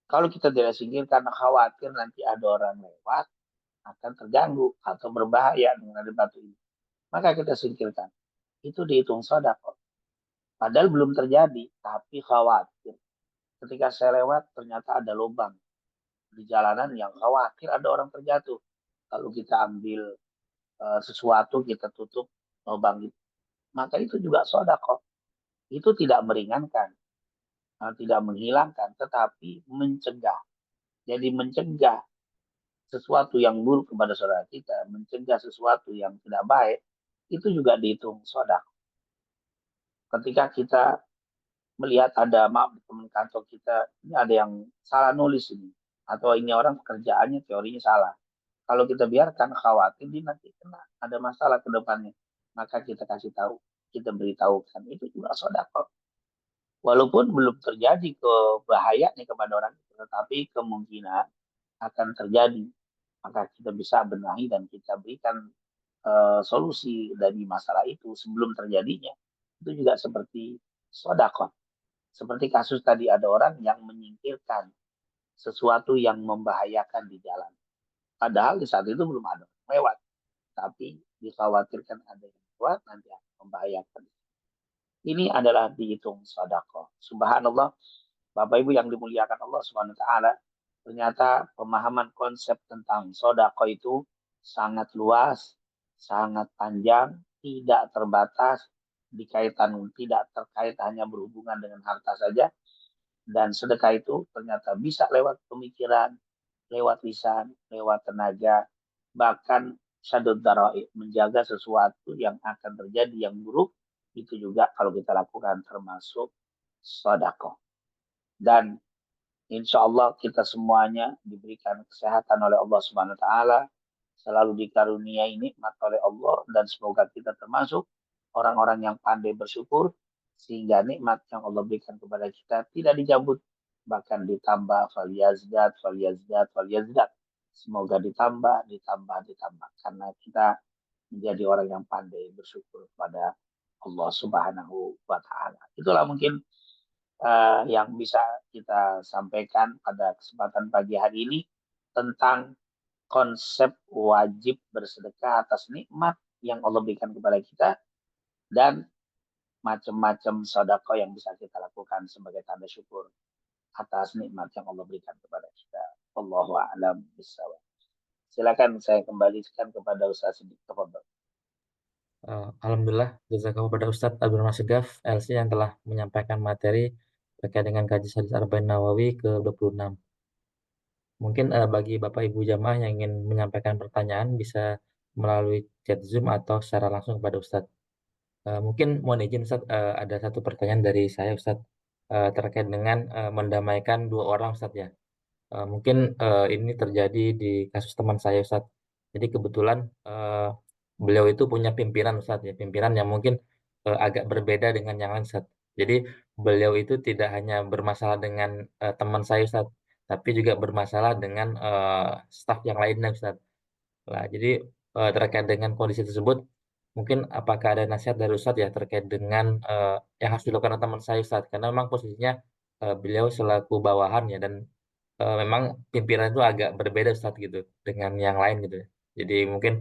Kalau kita tidak singkirkan, khawatir nanti ada orang lewat, akan terganggu atau berbahaya dengan ada batu ini. Maka kita singkirkan. Itu dihitung sedekah. Padahal belum terjadi, tapi khawatir. Ketika saya lewat, ternyata ada lubang di jalanan yang khawatir ada orang terjatuh. Lalu kita ambil sesuatu, kita tutup lubang itu. Maka itu juga sedekah. Itu tidak meringankan, tidak menghilangkan, tetapi mencegah. Jadi mencegah sesuatu yang buruk kepada saudara kita, mencegah sesuatu yang tidak baik, itu juga dihitung sedekah. Ketika kita melihat ada teman kantor kita, ini ada yang salah nulis ini, atau ini orang pekerjaannya teorinya salah. Kalau kita biarkan, khawatir dia nanti kena ada masalah ke depannya, maka kita kasih tahu, kita beritahukan, itu juga sedekah. Walaupun belum terjadi kebahayaannya kepada orang itu, tetapi kemungkinan akan terjadi, maka kita bisa benahi dan kita berikan solusi dari masalah itu sebelum terjadinya. Itu juga seperti sedekah. Seperti kasus tadi, ada orang yang menyingkirkan sesuatu yang membahayakan di jalan. Padahal di saat itu belum ada lewat, tapi dikhawatirkan ada yang lewat nanti akan membahayakan. Ini adalah dihitung sedekah. Subhanallah, Bapak Ibu yang dimuliakan Allah Subhanahu wa taala, ternyata pemahaman konsep tentang sedekah itu sangat luas, sangat panjang, tidak terbatas, tidak terkait hanya berhubungan dengan harta saja. Dan sedekah itu ternyata bisa lewat pemikiran, lewat lisan, lewat tenaga, bahkan syadud dara'i, menjaga sesuatu yang akan terjadi yang buruk, itu juga kalau kita lakukan termasuk sedekah. Dan insya Allah kita semuanya diberikan kesehatan oleh Allah Subhanahu Wa Taala, selalu dikaruniai nikmat oleh Allah, dan semoga kita termasuk orang-orang yang pandai bersyukur, sehingga nikmat yang Allah berikan kepada kita tidak dicabut, bahkan ditambah, faliyazdat, faliyazdat, faliyazdat. Semoga ditambah, ditambah, ditambah. Karena kita menjadi orang yang pandai bersyukur kepada Allah Subhanahu wa Ta'ala. Itulah mungkin yang bisa kita sampaikan pada kesempatan pagi hari ini tentang konsep wajib bersedekah atas nikmat yang Allah berikan kepada kita dan macam-macam sedekah yang bisa kita lakukan sebagai tanda syukur atas nikmat yang Allah berikan kepada kita. Allahu a'lam bishawab. Silakan saya kembalikan kepada Ustaz Siddiq. Tafadhol. Alhamdulillah, jazakallahu kepada Ustadz Abdul Masegaf LC yang telah menyampaikan materi terkait dengan kaji hadis Arba'in Nawawi ke-26. Mungkin bagi Bapak Ibu jamaah yang ingin menyampaikan pertanyaan bisa melalui chat Zoom atau secara langsung kepada Ustadz. Mungkin mohon izin Ustadz, ada satu pertanyaan dari saya Ustadz, terkait dengan mendamaikan dua orang Ustadz ya. Mungkin ini terjadi di kasus teman saya Ustadz. Jadi kebetulan beliau itu punya pimpinan Ustadz ya, pimpinan yang mungkin agak berbeda dengan yang lain Ustadz. Jadi beliau itu tidak hanya bermasalah dengan teman saya Ustadz, tapi juga bermasalah dengan staf yang lainnya Ustadz. Nah, jadi terkait dengan kondisi tersebut, mungkin apakah ada nasihat dari Ustadz ya terkait dengan yang harus dilakukan oleh teman saya Ustadz? Karena memang posisinya beliau selaku bawahan ya, dan memang pimpinan itu agak berbeda Ustadz gitu dengan yang lain gitu. Jadi mungkin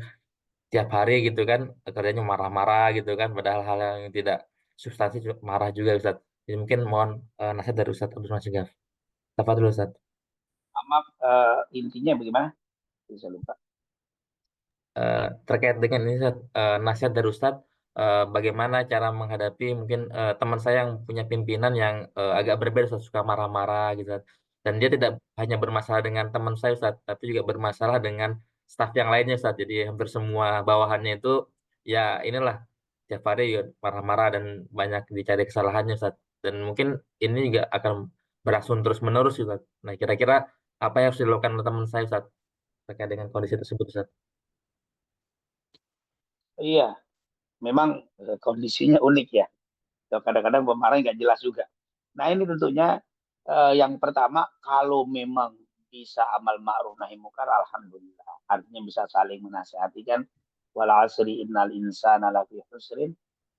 tiap hari gitu kan kerjanya marah-marah gitu kan, padahal hal yang tidak substansi juga marah juga Ustadz. Jadi mungkin mohon nasihat dari Ustadz Abdul Masif. Tafadhol Ustadz. Maaf, intinya bagaimana? Bisa lupa. Terkait dengan ini Ustaz, nasihat dari Ustadz, bagaimana cara menghadapi mungkin teman saya yang punya pimpinan yang agak berbeda Ustaz, suka marah-marah gitu Ustaz. Dan dia tidak hanya bermasalah dengan teman saya Ustaz, tapi juga bermasalah dengan staf yang lainnya Ustaz. Jadi hampir semua bawahannya itu ya inilah tiap hari ya marah-marah dan banyak dicari kesalahannya Ustaz. Dan mungkin ini juga akan berlangsung terus-menerus Ustaz. Nah, kira-kira apa yang harus dilakukan oleh teman saya Ustaz terkait dengan kondisi tersebut Ustaz? Iya, memang kondisinya unik ya. Kadang-kadang pemarahnya nggak jelas juga. Nah ini tentunya yang pertama kalau memang bisa amal ma'ruf nahi munkar, alhamdulillah. Artinya bisa saling menasihati kan. Wal asri innal insana lafi husrin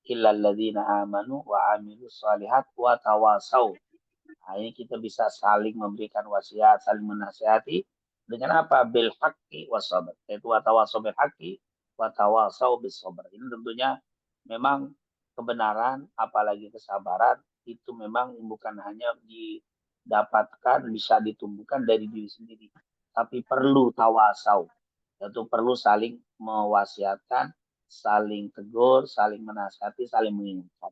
illa alladzina amanu wa amilus solihat wa tawasau. Nah, ini kita bisa saling memberikan wasiat, saling menasihati dengan apa? Bil haqqi wasabr. Yaitu wa tawasau bil haqqi wa tawasau bis sabr. Ini tentunya memang kebenaran apalagi kesabaran itu memang bukan hanya didapatkan bisa ditumbuhkan dari diri sendiri tapi perlu tawasau, yaitu perlu saling mewasiatkan, saling tegur, saling menasihati, saling mengingatkan.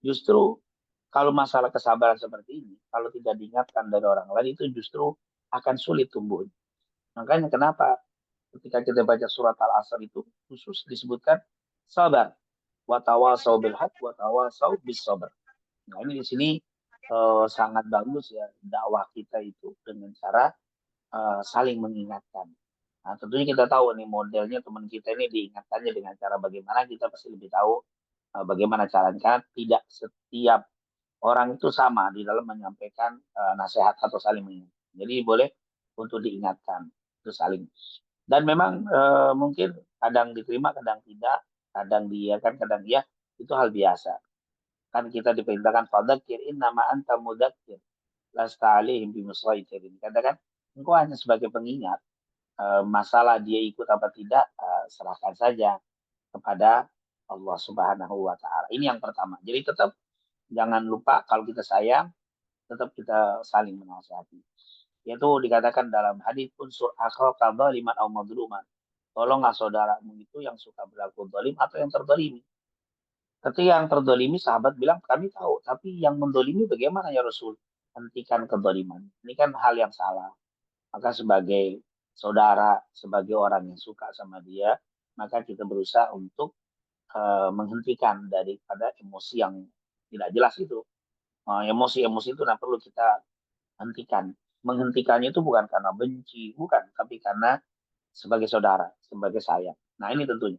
Justru kalau masalah kesabaran seperti ini kalau tidak diingatkan dari orang lain itu justru akan sulit tumbuh. Makanya kenapa ketika kita baca surat Al-Asr itu khusus disebutkan sabar, watawasau bil haq watawasau bis sabr. Nah, ini di sini sangat bagus ya dakwah kita itu dengan cara saling mengingatkan. Nah, tentunya kita tahu nih modelnya teman kita ini diingatkannya dengan cara bagaimana kita pasti lebih tahu bagaimana caranya. Tidak setiap orang itu sama di dalam menyampaikan nasihat atau saling mengingatkan. Jadi boleh untuk diingatkan itu saling. Dan memang mungkin kadang diterima, kadang tidak, kadang dia kan, kadang dia itu hal biasa. Kan kita diperintahkan fadzakir innama anta mudzakir lasta alaihim bimusaitirin. Katakan engkau hanya sebagai pengingat, masalah dia ikut apa tidak serahkan saja kepada Allah Subhanahu wa taala. Ini yang pertama. Jadi tetap jangan lupa kalau kita sayang tetap kita saling menasihati. Yaitu dikatakan dalam hadis unsur akhaka dzaliman aw madluman. Tolonglah saudaramu itu yang suka berlaku zalim atau yang terzalimi. Ketika yang terzalimi sahabat bilang kami tahu, tapi yang mendolimi bagaimana ya Rasul? Hentikan kezaliman. Ini kan hal yang salah. Maka sebagai saudara, sebagai orang yang suka sama dia, maka kita berusaha untuk menghentikan daripada emosi yang tidak jelas itu. Emosi-emosi itu nah perlu kita hentikan. Menghentikannya itu bukan karena benci, bukan, tapi karena sebagai saudara, sebagai sayang. Nah ini tentunya.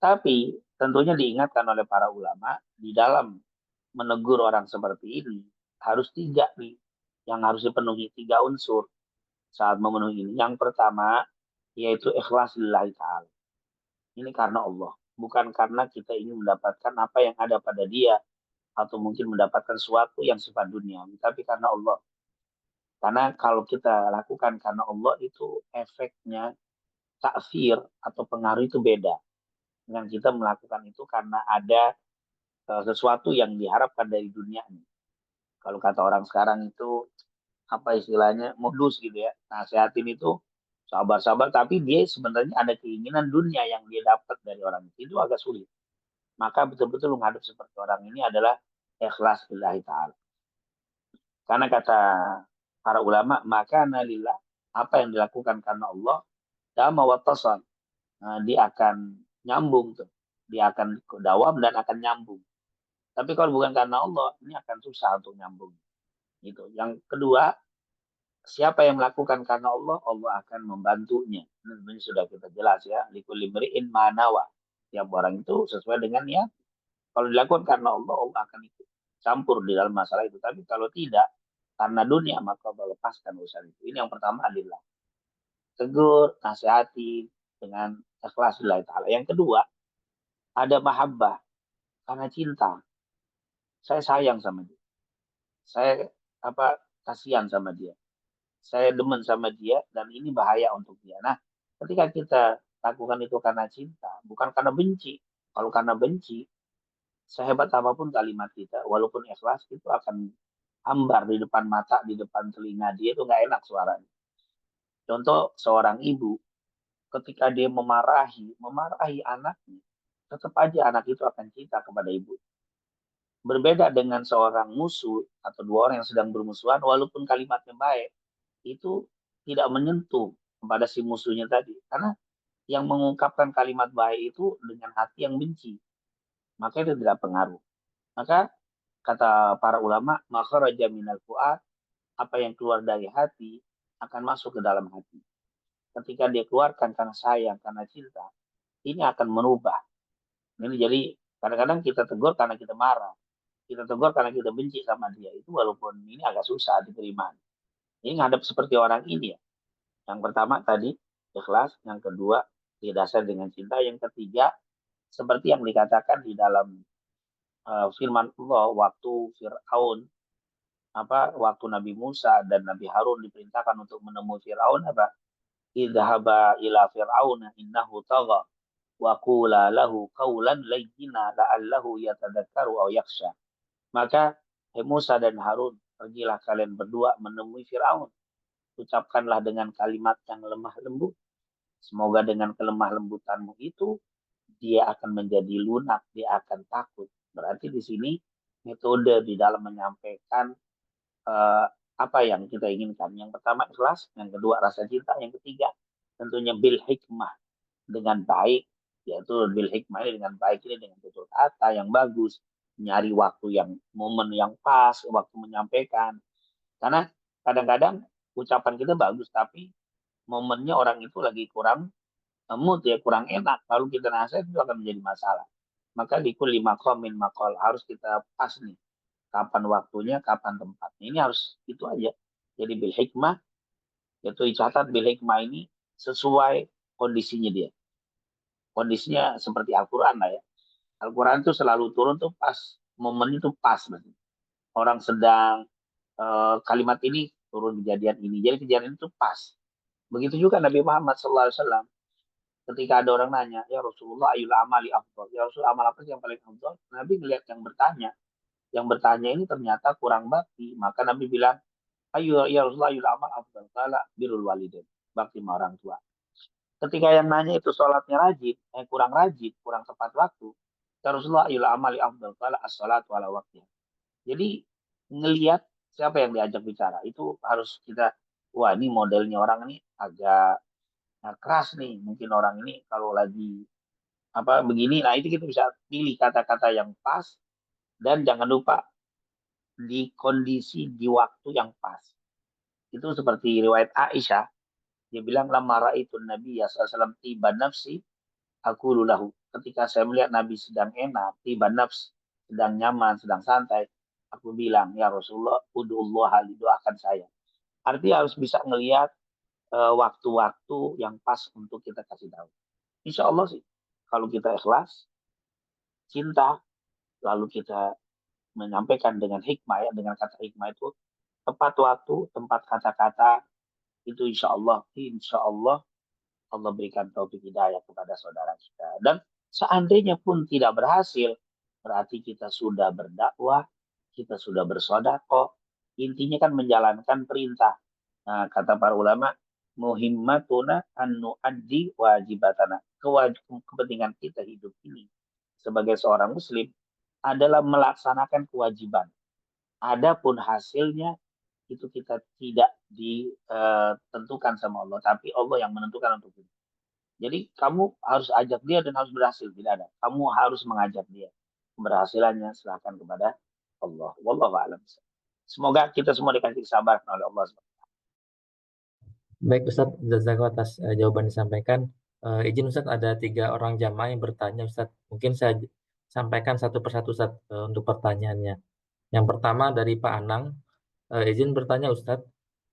Tapi tentunya diingatkan oleh para ulama di dalam menegur orang seperti ini harus tiga nih yang harus dipenuhi tiga unsur saat memenuhi ini. Yang pertama yaitu ikhlas lillahi ta'ala. Ini karena Allah. bukan karena kita ingin mendapatkan apa yang ada pada dia atau mungkin mendapatkan sesuatu yang sifat dunia, tapi karena Allah. Karena kalau kita lakukan karena Allah itu efeknya takfir atau pengaruh itu beda dengan kita melakukan itu karena ada sesuatu yang diharapkan dari dunia ini. Kalau kata orang sekarang itu apa istilahnya modus gitu ya. Nasihatin itu sabar-sabar, tapi dia sebenarnya ada keinginan dunia yang dia dapat dari orang itu agak sulit. Maka betul-betul menghadap seperti orang ini adalah ikhlas lillahi ta'ala. Karena kata para ulama, maka nalillah, apa yang dilakukan karena Allah, dama wattasan, dia akan nyambung tuh. Dia akan dawam dan akan nyambung. Tapi kalau bukan karena Allah, ini akan susah untuk nyambung. Gitu. Yang kedua, siapa yang melakukan karena Allah, Allah akan membantunya. Ini sudah kita jelas ya. Likulli mri'in ma nawa. Tiap orang itu sesuai dengan ya. Kalau dilakukan karena Allah, Allah akan ikut campur di dalam masalah itu. Tapi kalau tidak, karena dunia, maka Allah lepaskan urusan itu. Ini yang pertama adalah tegur, nasihati dengan ikhlas lillahi ta'ala. Yang kedua, ada mahabbah karena cinta. Saya sayang sama dia. Saya kasihan sama dia. Saya demen sama dia dan ini bahaya untuk dia. Nah, ketika kita lakukan itu karena cinta, bukan karena benci. Kalau karena benci, sehebat apapun kalimat kita, walaupun ikhlas, itu akan hambar di depan mata, di depan telinga dia itu nggak enak suaranya. Contoh seorang ibu, ketika dia memarahi anaknya, tetap aja anak itu akan cinta kepada ibu. Berbeda dengan seorang musuh atau dua orang yang sedang bermusuhan, walaupun kalimatnya baik, itu tidak menyentuh kepada si musuhnya tadi. Karena yang mengungkapkan kalimat baik itu dengan hati yang benci. Maka itu tidak pengaruh. Maka kata para ulama, makharaja minal fuad, apa yang keluar dari hati akan masuk ke dalam hati. Ketika dia keluarkan karena sayang, karena cinta, ini akan merubah. Ini jadi kadang-kadang kita tegur karena kita marah. Kita tegur karena kita benci sama dia. Itu walaupun ini agak susah diterima. Ini ngadep seperti orang ini ya. Yang pertama tadi ikhlas, yang kedua didasar dengan cinta, yang ketiga seperti yang dikatakan di dalam firman Allah waktu Firaun waktu Nabi Musa dan Nabi Harun diperintahkan untuk menemui Firaun idhaba ila fir'auna innahu tagha wa qula lahu qawlan layyina la'allahu yatadakkaru aw yakhsha. Maka Musa dan Harun, pergilah kalian berdua menemui Firaun. Ucapkanlah dengan kalimat yang lemah lembut. Semoga dengan kelemah lembutanmu itu dia akan menjadi lunak, dia akan takut. Berarti di sini metode di dalam menyampaikan eh, apa yang kita inginkan. Yang pertama ikhlas, yang kedua rasa cinta, yang ketiga tentunya bil hikmah dengan baik, yaitu bil hikmah ini dengan baik ini dengan tutur kata yang bagus, nyari waktu yang momen yang pas, waktu menyampaikan. Karena kadang-kadang ucapan kita bagus, tapi momennya orang itu lagi kurang mood ya, kurang enak. Lalu kita nasihat itu akan menjadi masalah. Maka likul lima min makol harus kita pas nih. Kapan waktunya, kapan tempatnya. Ini harus itu aja. Jadi bil hikmah, yaitu catat bil hikmah ini sesuai kondisinya dia. Kondisinya seperti Al-Quran lah ya. Al-Quran itu selalu turun tuh pas. Momen itu pas. Berarti. Orang sedang kalimat ini turun kejadian ini. Jadi kejadian itu pas. Begitu juga Nabi Muhammad SAW. Ketika ada orang nanya, ya Rasulullah ayul amali afdol. Ya Rasul, amal apa sih yang paling afdol? Nabi melihat yang bertanya. Yang bertanya ini ternyata kurang bakti. Maka Nabi bilang, ayu ya Rasulullah ayul amal afdol. Kala birul walidin. Bakti sama orang tua. Ketika yang nanya itu sholatnya rajin, kurang tepat waktu. Ya Rasulullah ayul amali afdol. Kala as-sholatu ala waktu. Jadi ngelihat siapa yang diajak bicara. Itu harus kita, wah ini modelnya orang ini agak keras nih. Mungkin orang ini kalau lagi begini, nah itu kita bisa pilih kata-kata yang pas dan jangan lupa di kondisi di waktu yang pas. Itu seperti riwayat Aisyah, dia bilang lama itu Nabi ya SAW tiba nafsi aku lulahu. Ketika saya melihat Nabi sedang enak, tiba nafs, sedang nyaman, sedang santai, aku bilang ya Rasulullah, udullah doakan saya. Artinya harus bisa ngelihat waktu-waktu yang pas untuk kita kasih tahu. Insya Allah sih, kalau kita ikhlas, cinta, lalu kita menyampaikan dengan hikmah, ya, dengan kata hikmah itu tepat waktu, tempat kata-kata, itu insya Allah Allah berikan taufik hidayah kepada saudara kita. Dan seandainya pun tidak berhasil, berarti kita sudah berdakwah, kita sudah bersedekah. Intinya kan menjalankan perintah. Nah, kata para ulama, muhimmatuna an nuaddi wajibatana. Kepentingan kita hidup ini sebagai seorang muslim adalah melaksanakan kewajiban. Adapun hasilnya itu kita tidak ditentukan sama Allah, tapi Allah yang menentukan untuk kita. Jadi kamu harus ajak dia dan harus berhasil, tidak ada. Kamu harus mengajak dia. Keberhasilannya serahkan kepada Allah. Wallahu a'lam. Semoga kita semua dikasih kesabaran oleh Allah. Baik Ustadz, jazakallahu atas jawaban disampaikan. Izin Ustadz, ada 3 orang jamaah yang bertanya Ustadz. Mungkin saya sampaikan satu persatu Ustadz untuk pertanyaannya. Yang pertama dari Pak Anang, izin bertanya Ustadz.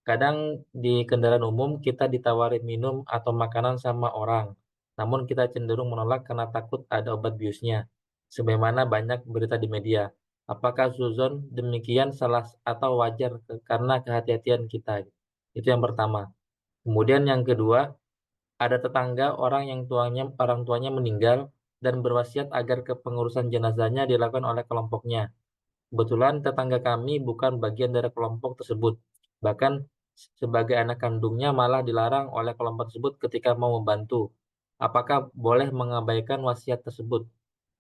Kadang di kendaraan umum kita ditawarin minum atau makanan sama orang, namun kita cenderung menolak karena takut ada obat biusnya. Sebagaimana banyak berita di media. Apakah suzon demikian salah atau wajar karena kehati-hatian kita? Itu yang pertama. Kemudian yang kedua, ada tetangga orang tuanya meninggal dan berwasiat agar kepengurusan jenazahnya dilakukan oleh kelompoknya. Kebetulan tetangga kami bukan bagian dari kelompok tersebut. Bahkan sebagai anak kandungnya malah dilarang oleh kelompok tersebut ketika mau membantu. Apakah boleh mengabaikan wasiat tersebut?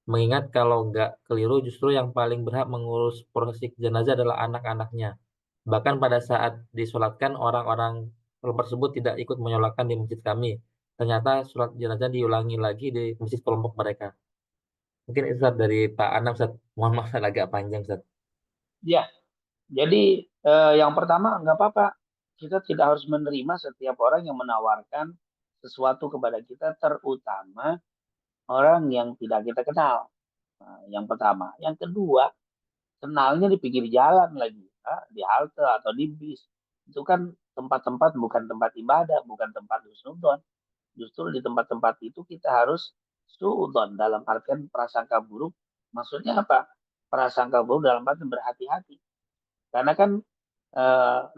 Mengingat kalau nggak keliru justru yang paling berhak mengurus prosesi jenazah adalah anak-anaknya. Bahkan pada saat disolatkan orang-orang kelompok tersebut tidak ikut menyolatkan di masjid kami. Ternyata sholat jenazah diulangi lagi di masjid kelompok mereka. Mungkin itu Ustaz, dari Pak Anam Ustaz. Mohon maaf agak panjang Ustaz. Ya, jadi yang pertama nggak apa-apa. Kita tidak harus menerima setiap orang yang menawarkan sesuatu kepada kita, terutama orang yang tidak kita kenal. Nah, yang pertama. Yang kedua, kenalnya di pinggir jalan lagi, di halte atau di bis. Itu kan tempat-tempat bukan tempat ibadah, bukan tempat husnudon. Justru di tempat-tempat itu kita harus suudon dalam artian prasangka buruk. Maksudnya apa? Prasangka buruk dalam artian berhati-hati. Karena kan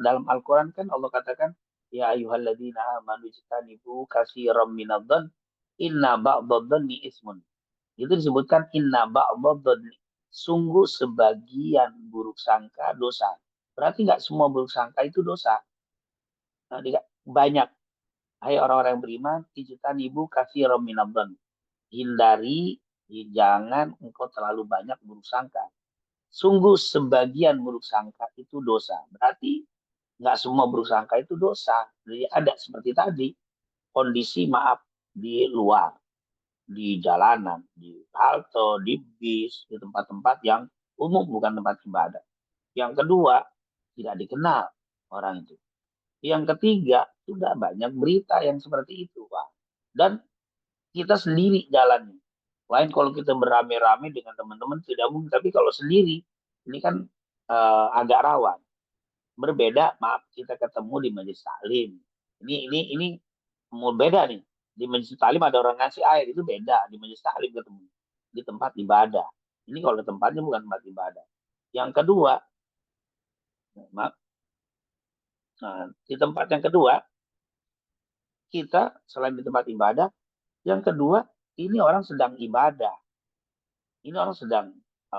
dalam Al-Quran kan Allah katakan, ya ayuhalladzina amanu jtanibu katsiran minadh-dhann inna ba'dadh-dhanni ismun. Itu disebutkan inna ba'dadh-dhanni. Sungguh sebagian buruk sangka dosa. Berarti nggak semua buruk sangka itu dosa. Nah, banyak. Hai orang-orang yang beriman, ijtanibu katsiran minadh-dhann. Hindari, jangan engkau terlalu banyak buruk sangka. Sungguh sebagian buruk sangka itu dosa. Berarti nggak semua buruk sangka itu dosa. Jadi ada seperti tadi, kondisi maaf di luar, di jalanan, di halte, di bis, di tempat-tempat yang umum bukan tempat ibadah. Yang kedua, tidak dikenal orang itu. Yang ketiga, sudah banyak berita yang seperti itu, Pak. Dan kita sendiri jalannya. Lain kalau kita beramai-ramai dengan teman-teman tidak mungkin, tapi kalau sendiri ini kan agak rawan. Berbeda, maaf, kita ketemu di majelis taklim. Ini mau beda nih. Di majelis taklim ada orang ngasih air, itu beda. Di majelis taklim ketemu di tempat ibadah. Ini kalau tempatnya bukan tempat ibadah. Yang kedua, maaf, nah, di tempat yang kedua kita selain di tempat ibadah, yang kedua ini orang sedang ibadah. Ini orang sedang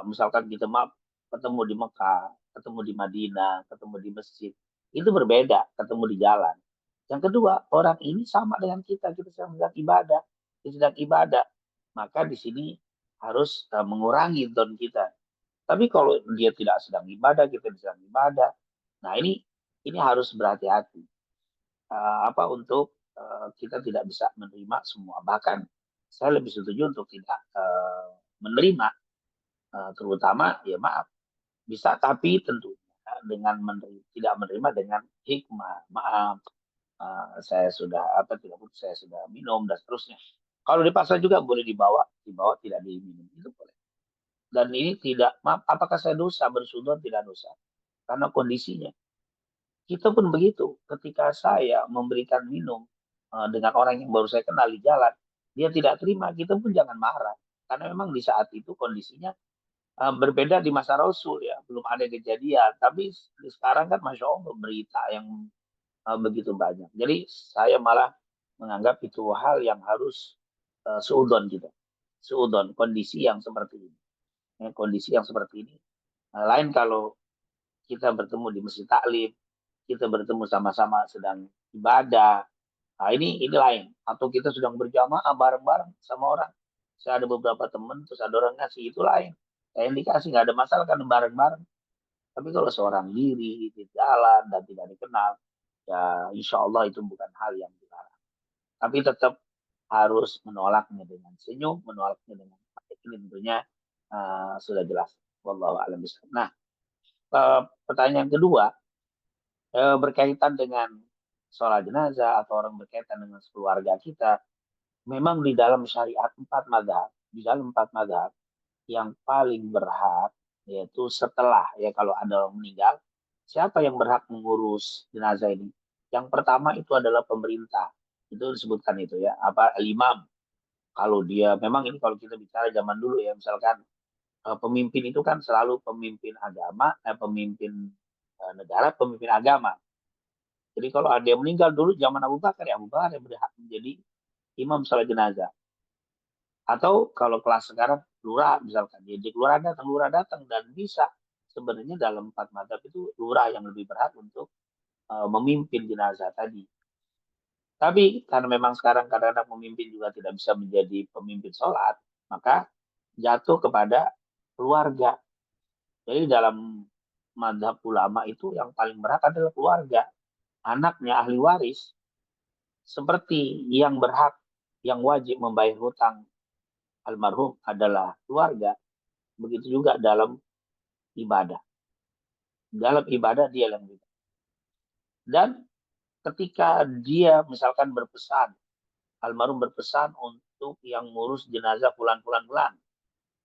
misalkan kita maaf ketemu di Mekah, ketemu di Madinah, ketemu di masjid, itu berbeda ketemu di jalan. Yang kedua, orang ini sama dengan kita sedang ibadah, kita sedang ibadah, maka di sini harus mengurangi don kita. Tapi kalau dia tidak sedang ibadah, kita sedang ibadah, nah ini harus berhati-hati. Apa untuk kita tidak bisa menerima semua. Bahkan saya lebih setuju untuk tidak menerima, terutama ya maaf bisa, tapi tentunya dengan tidak menerima dengan hikmah. Maaf, saya sudah tidak pun saya sudah minum dan seterusnya. Kalau di pasar juga boleh dibawa tidak diminum itu boleh. Dan ini tidak, maaf, apakah saya dosa bersudon? Tidak dosa, karena kondisinya. Kita pun begitu. Ketika saya memberikan minum dengan orang yang baru saya kenal di jalan, dia tidak terima, kita pun jangan marah. Karena memang di saat itu kondisinya berbeda di masa Rasul ya, belum ada kejadian. Tapi sekarang kan Masya Allah berita yang begitu banyak. Jadi saya malah menganggap itu hal yang harus seudon gitu. Seudon kondisi yang seperti ini. Ya, kondisi yang seperti ini. Lain kalau kita bertemu di masjid taklim, kita bertemu sama-sama sedang ibadah. Nah, ini lain. Atau kita sedang berjamaah bareng-bareng sama orang. Saya ada beberapa teman, terus ada orang ngasih, itu lain. Saya yang dikasih, nggak ada masalah kan bareng-bareng. Tapi kalau seorang diri, di jalan, dan tidak dikenal, ya insya Allah itu bukan hal yang dilarang. Tapi tetap harus menolaknya dengan senyum, menolaknya dengan baik. Ini tentunya sudah jelas. Wallahu a'lam bishawab. Nah, pertanyaan kedua, berkaitan dengan sholat jenazah atau orang berkaitan dengan keluarga kita, memang di dalam syariat empat madhab, di dalam empat madhab yang paling berhak yaitu setelah ya kalau ada orang meninggal, siapa yang berhak mengurus jenazah ini? Yang pertama itu adalah pemerintah. Itu disebutkan itu ya, apa imam. Kalau dia memang ini kalau kita bicara zaman dulu ya, misalkan pemimpin itu kan selalu pemimpin agama, pemimpin negara, pemimpin agama. Jadi kalau ada yang meninggal dulu zaman Abu Bakar, ya Abu Bakar yang berhak menjadi imam salat jenazah. Atau kalau kelas sekarang lurah misalkan, diajak lurah datang dan bisa sebenarnya dalam empat madhab itu lurah yang lebih berhak untuk memimpin jenazah tadi. Tapi karena memang sekarang kadang-kadang pemimpin juga tidak bisa menjadi pemimpin sholat, maka jatuh kepada keluarga. Jadi dalam madhab ulama itu yang paling berhak adalah keluarga. Anaknya ahli waris, seperti yang berhak, yang wajib membayar hutang almarhum adalah keluarga, begitu juga dalam ibadah. Dalam ibadah dia yang lebih. Dan ketika dia misalkan berpesan, almarhum berpesan untuk yang ngurus jenazah fulan-fulan-fulan.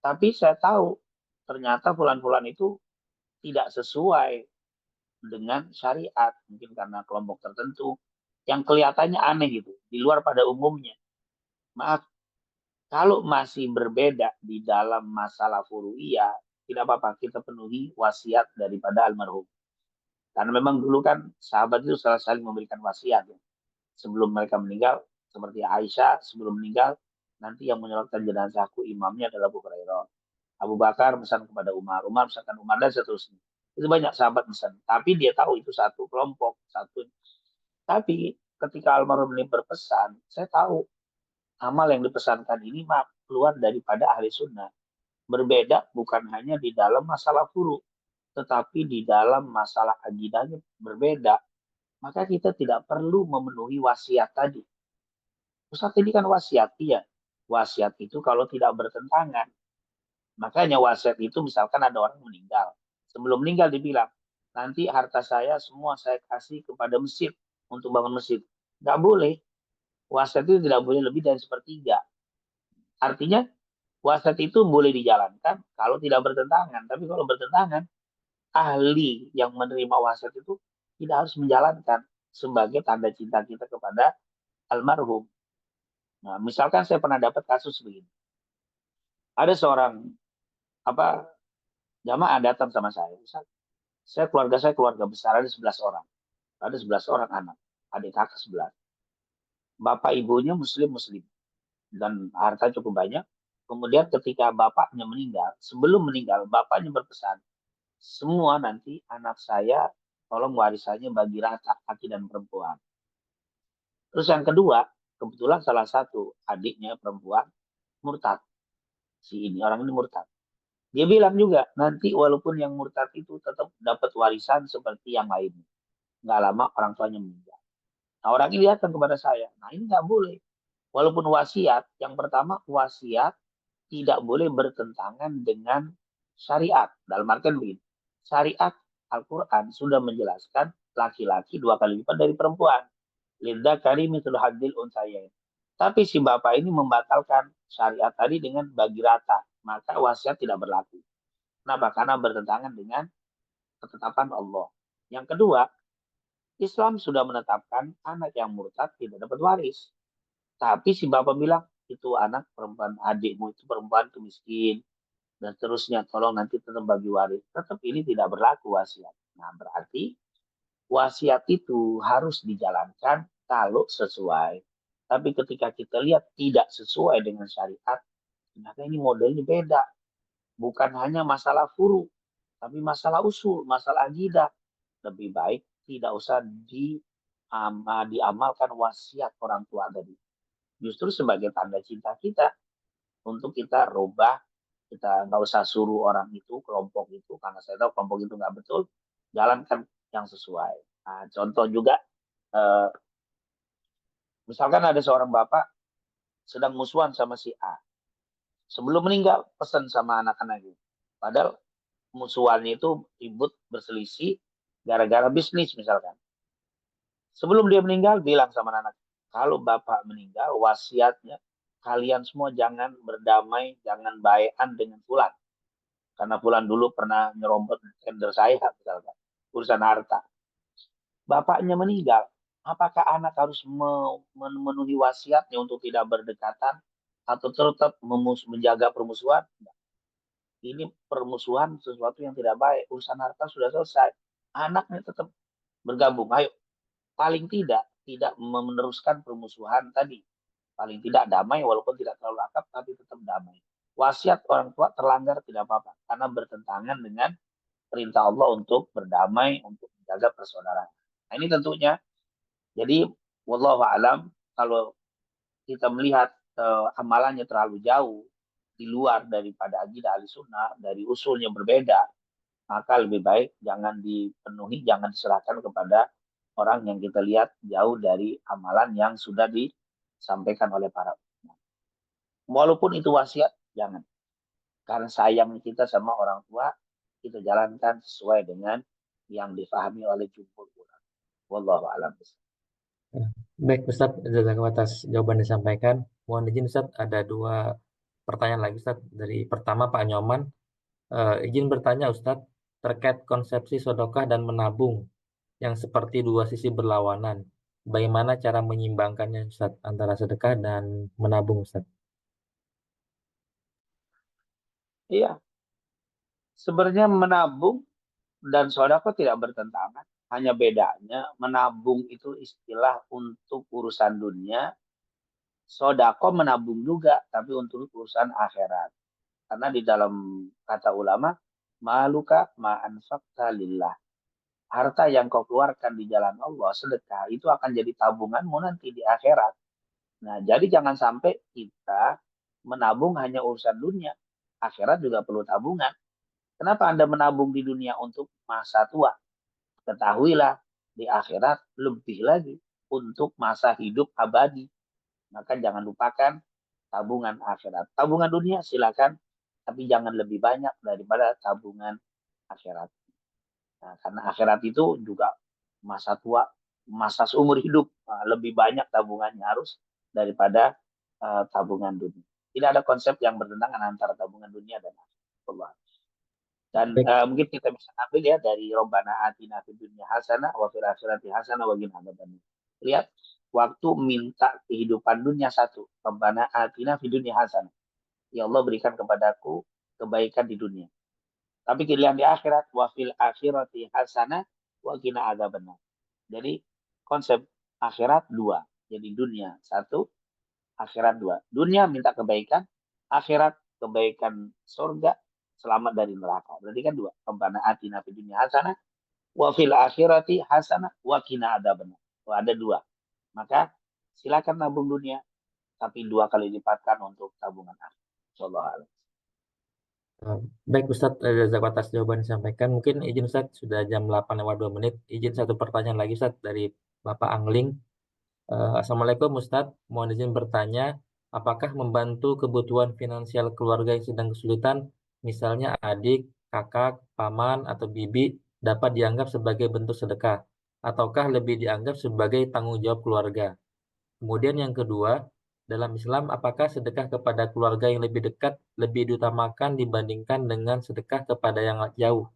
Tapi saya tahu ternyata fulan-fulan itu tidak sesuai dengan syariat. Mungkin karena kelompok tertentu yang kelihatannya aneh gitu, di luar pada umumnya. Maaf, kalau masih berbeda di dalam masalah furu'iyah, tidak apa-apa, kita penuhi wasiat daripada almarhum. Karena memang dulu kan sahabat itu saling memberikan wasiat ya. Sebelum mereka meninggal, seperti Aisyah sebelum meninggal, nanti yang menyolatkan jenazahku imamnya adalah Abu Hurairah. Abu Bakar pesan kepada Umar, Umar pesankan Umar dan seterusnya. Itu banyak sahabat pesan. Tapi dia tahu itu satu kelompok, satu. Tapi ketika almarhum ini berpesan, saya tahu amal yang dipesankan ini keluar daripada ahli sunnah. Berbeda bukan hanya di dalam masalah furu, tetapi di dalam masalah akidahnya berbeda. Maka kita tidak perlu memenuhi wasiat tadi. Ustaz ini kan wasiat, iya. Wasiat itu kalau tidak bertentangan. Makanya wasiat itu misalkan ada orang meninggal. Sebelum meninggal dibilang, nanti harta saya semua saya kasih kepada masjid untuk bangun masjid. Nggak boleh. Wasiat itu tidak boleh lebih dari sepertiga. Artinya wasiat itu boleh dijalankan kalau tidak bertentangan. Tapi kalau bertentangan, ahli yang menerima wasiat itu tidak harus menjalankan sebagai tanda cinta kita kepada almarhum. Nah, misalkan saya pernah dapat kasus begini. Ada seorang apa jamaah datang sama saya. Saya keluarga besar ada 11 orang. Ada 11 orang anak, adik kakak 11. Bapak ibunya muslim dan harta cukup banyak. Kemudian ketika bapaknya meninggal, sebelum meninggal bapaknya berpesan, semua nanti anak saya tolong warisannya bagi rata laki dan perempuan. Terus yang kedua, kebetulan salah satu adiknya perempuan murtad. Si ini orang ini murtad. Dia bilang juga nanti walaupun yang murtad itu tetap dapat warisan seperti yang lainnya. Nggak lama orang tuanya meninggal. Nah orang ini datang kepada saya. Nah ini nggak boleh. Walaupun wasiat, yang pertama wasiat tidak boleh bertentangan dengan syariat. Dalam artian begini, syariat Al-Quran sudah menjelaskan laki-laki 2 kali lipat dari perempuan. Lidda karimitul hadil unsayain. Tapi si bapak ini membatalkan syariat tadi dengan bagi rata. Maka wasiat tidak berlaku. Kenapa? Karena bertentangan dengan ketetapan Allah. Yang kedua, Islam sudah menetapkan anak yang murtad tidak dapat waris. Tapi si bapak bilang, itu anak perempuan, adikmu itu perempuan tuh miskin, dan seterusnya, tolong nanti tetap bagi waris. Tetap ini tidak berlaku wasiat. Nah, berarti wasiat itu harus dijalankan kalau sesuai. Tapi ketika kita lihat tidak sesuai dengan syariat, ternyata ini modelnya beda. Bukan hanya masalah furu, tapi masalah usul, masalah akidah. Lebih baik tidak usah diamalkan wasiat orang tua tadi. Justru sebagai tanda cinta kita untuk kita rubah, kita nggak usah suruh orang itu, kelompok itu, karena saya tahu kelompok itu nggak betul, jalankan yang sesuai. Nah, contoh juga, eh, misalkan ada seorang bapak sedang musuhan sama si A. Sebelum meninggal, pesan sama anak-anaknya. Padahal musuhannya itu ribut, berselisih, gara-gara bisnis misalkan. Sebelum dia meninggal, bilang sama anak, kalau bapak meninggal, wasiatnya, kalian semua jangan berdamai, jangan baikan dengan fulan. Karena fulan dulu pernah nyerobot tender saya, misalkan. Urusan harta. Bapaknya meninggal, apakah anak harus memenuhi wasiatnya untuk tidak berdekatan atau tetap menjaga permusuhan? Ini permusuhan sesuatu yang tidak baik. Urusan harta sudah selesai. Anaknya tetap bergabung. Ayo, paling tidak meneruskan permusuhan tadi. Paling tidak damai, walaupun tidak terlalu akrab, tapi tetap damai. Wasiat orang tua terlanggar tidak apa-apa, karena bertentangan dengan perintah Allah untuk berdamai, untuk menjaga persaudaraan. Nah, ini tentunya. Jadi, wallahu alam, kalau kita melihat amalannya terlalu jauh di luar daripada akidah ahli sunnah, dari usulnya berbeda, maka lebih baik jangan dipenuhi, jangan diserahkan kepada orang yang kita lihat jauh dari amalan yang sudah disampaikan oleh para ulama. Walaupun itu wasiat, jangan. Karena sayang kita sama orang tua, kita jalankan sesuai dengan yang difahami oleh jumhur ulama. Wallahu a'lam. Baik Ustadz, jazakallahu atas jawaban disampaikan. Mohon izin Ustadz, ada dua pertanyaan lagi Ustadz. Dari pertama Pak Nyoman, izin bertanya Ustadz, terkait konsepsi sedekah dan menabung yang seperti dua sisi berlawanan. Bagaimana cara menyimbangkannya Ustadz antara sedekah dan menabung Ustadz? Iya, sebenarnya menabung dan sodako tidak bertentangan. Hanya bedanya menabung itu istilah untuk urusan dunia, sodako menabung juga, tapi untuk urusan akhirat. Karena di dalam kata ulama, maluka ma'anfaqta lillah. Harta yang kau keluarkan di jalan Allah, sedekah, itu akan jadi tabunganmu nanti di akhirat. Nah, jadi jangan sampai kita menabung hanya urusan dunia. Akhirat juga perlu tabungan. Kenapa Anda menabung di dunia untuk masa tua? Ketahuilah, di akhirat lebih lagi untuk masa hidup abadi. Maka jangan lupakan tabungan akhirat. Tabungan dunia silakan, tapi jangan lebih banyak daripada tabungan akhirat. Nah, karena akhirat itu juga masa tua, masa seumur hidup, lebih banyak tabungannya harus daripada tabungan dunia. Tidak ada konsep yang bertentangan antara tabungan dunia dan akhirat. Dan Baik, mungkin kita bisa ambil ya dari Robbana atina fid dunya hasanah wa fil akhirati hasanah wa qina adzabannar. Lihat, waktu minta kehidupan dunia satu, Robbana atina fid dunya hasanah. Ya Allah, berikan kepadaku kebaikan di dunia. Tapi pilihan di akhirat, wa fil akhirati hasanah wa qina adzabannar. Jadi konsep akhirat dua. Jadi dunia satu, akhirat dua. Dunia minta kebaikan, akhirat kebaikan surga, selamat dari neraka. Berarti kan dua. Rabbana atina fid dunya hasanah wa fil akhirati hasanah wa qina adzabannar. Oh, ada dua. Maka silakan nabung dunia, tapi dua kali lipatkan untuk tabungan akhirat. Wallahu a'lam. eh, baik Ustadz, jazakallahu atas jawaban disampaikan. Mungkin izin Ustadz, sudah jam 8 lewat 2 menit. Izin satu pertanyaan lagi Ustadz dari Bapak Angling. Assalamualaikum Ustadz, mohon izin bertanya, apakah membantu kebutuhan finansial keluarga yang sedang kesulitan, misalnya adik, kakak, paman, atau bibi, dapat dianggap sebagai bentuk sedekah, ataukah lebih dianggap sebagai tanggung jawab keluarga? Kemudian yang kedua, dalam Islam, apakah sedekah kepada keluarga yang lebih dekat lebih diutamakan dibandingkan dengan sedekah kepada yang jauh?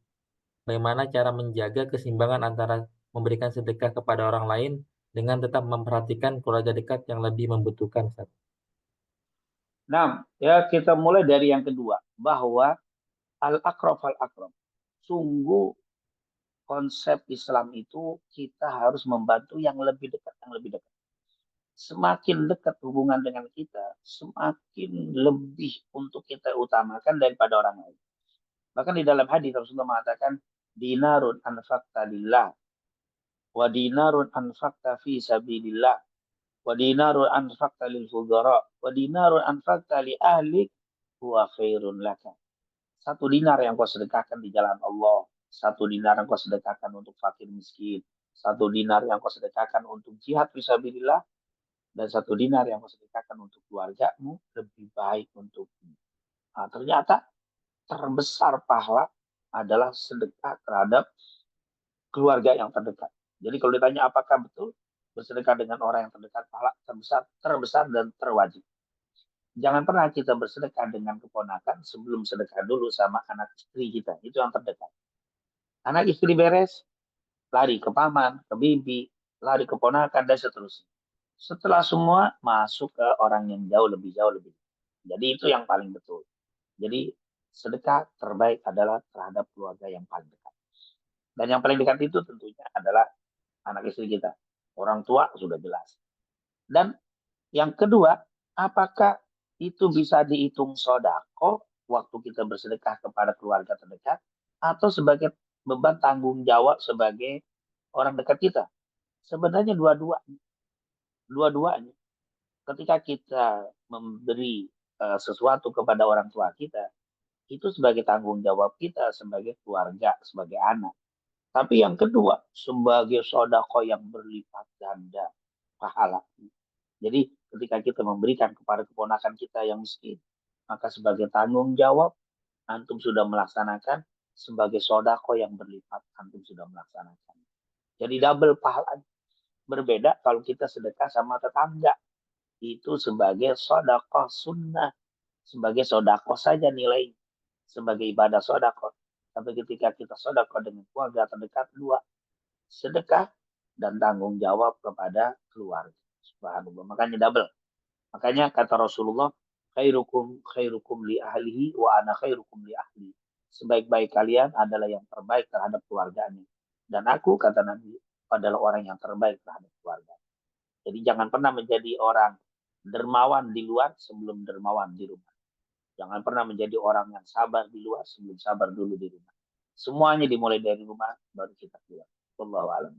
Bagaimana cara menjaga keseimbangan antara memberikan sedekah kepada orang lain dengan tetap memperhatikan keluarga dekat yang lebih membutuhkan, Ustaz? Nah, ya kita mulai dari yang kedua, bahwa al-aqrab fal-aqrab. Sungguh konsep Islam itu kita harus membantu yang lebih dekat, yang lebih dekat. Semakin dekat hubungan dengan kita, semakin lebih untuk kita utamakan daripada orang lain. Bahkan di dalam hadis Rasulullah mengatakan, dinarun anfaqta lillah, wa dinarun anfaqta fi sabilillah, wa dinarun anfaqta lil fuqara, wa dinarun anfaqta li ahlik, huwa khairun laka. Satu dinar yang kau sedekahkan di jalan Allah, satu dinar yang kau sedekahkan untuk fakir miskin, satu dinar yang kau sedekahkan untuk jihad fisabilillah, dan satu dinar yang kau sedekahkan untuk keluargamu lebih baik untukmu. Nah, ternyata terbesar pahala adalah sedekah terhadap keluarga yang terdekat. Jadi kalau ditanya apakah betul bersedekah dengan orang yang terdekat, pahala terbesar dan terwajib. Jangan pernah kita bersedekah dengan keponakan sebelum sedekah dulu sama anak istri kita. Itu yang terdekat. Anak istri beres, lari ke paman, ke bibi, lari ke ponakan, dan seterusnya. Setelah semua, masuk ke orang yang jauh lebih. Jadi itu yang paling betul. Jadi sedekah terbaik adalah terhadap keluarga yang paling dekat. Dan yang paling dekat itu tentunya adalah anak istri kita. Orang tua sudah jelas. Dan yang kedua, apakah itu bisa dihitung sodako waktu kita bersedekah kepada keluarga terdekat, atau sebagai beban tanggung jawab sebagai orang dekat kita? Sebenarnya dua-duanya. Ketika kita memberi sesuatu kepada orang tua kita, itu sebagai tanggung jawab kita sebagai keluarga, sebagai anak. Tapi yang kedua, sebagai sodako yang berlipat ganda pahala. Jadi ketika kita memberikan kepada keponakan kita yang miskin, maka sebagai tanggung jawab, antum sudah melaksanakan, sebagai sodako yang berlipat, antum sudah melaksanakan. Jadi double pahala. Berbeda kalau kita sedekah sama tetangga. Itu sebagai sodako sunnah. Sebagai sodako saja nilai. Sebagai ibadah sodako. Tapi ketika kita sodako dengan keluarga terdekat, dua. Sedekah dan tanggung jawab kepada keluarga. Subhanallah. Makanya double. Makanya kata Rasulullah, khairukum li ahlihi wa ana khairukum li ahli. Sebaik-baik kalian adalah yang terbaik terhadap keluarganya. Dan aku, kata Nabi, adalah orang yang terbaik terhadap keluarga. Jadi jangan pernah menjadi orang dermawan di luar sebelum dermawan di rumah. Jangan pernah menjadi orang yang sabar di luar sebelum sabar dulu di rumah. Semuanya dimulai dari rumah, baru kita keluar. Wallahu a'lam.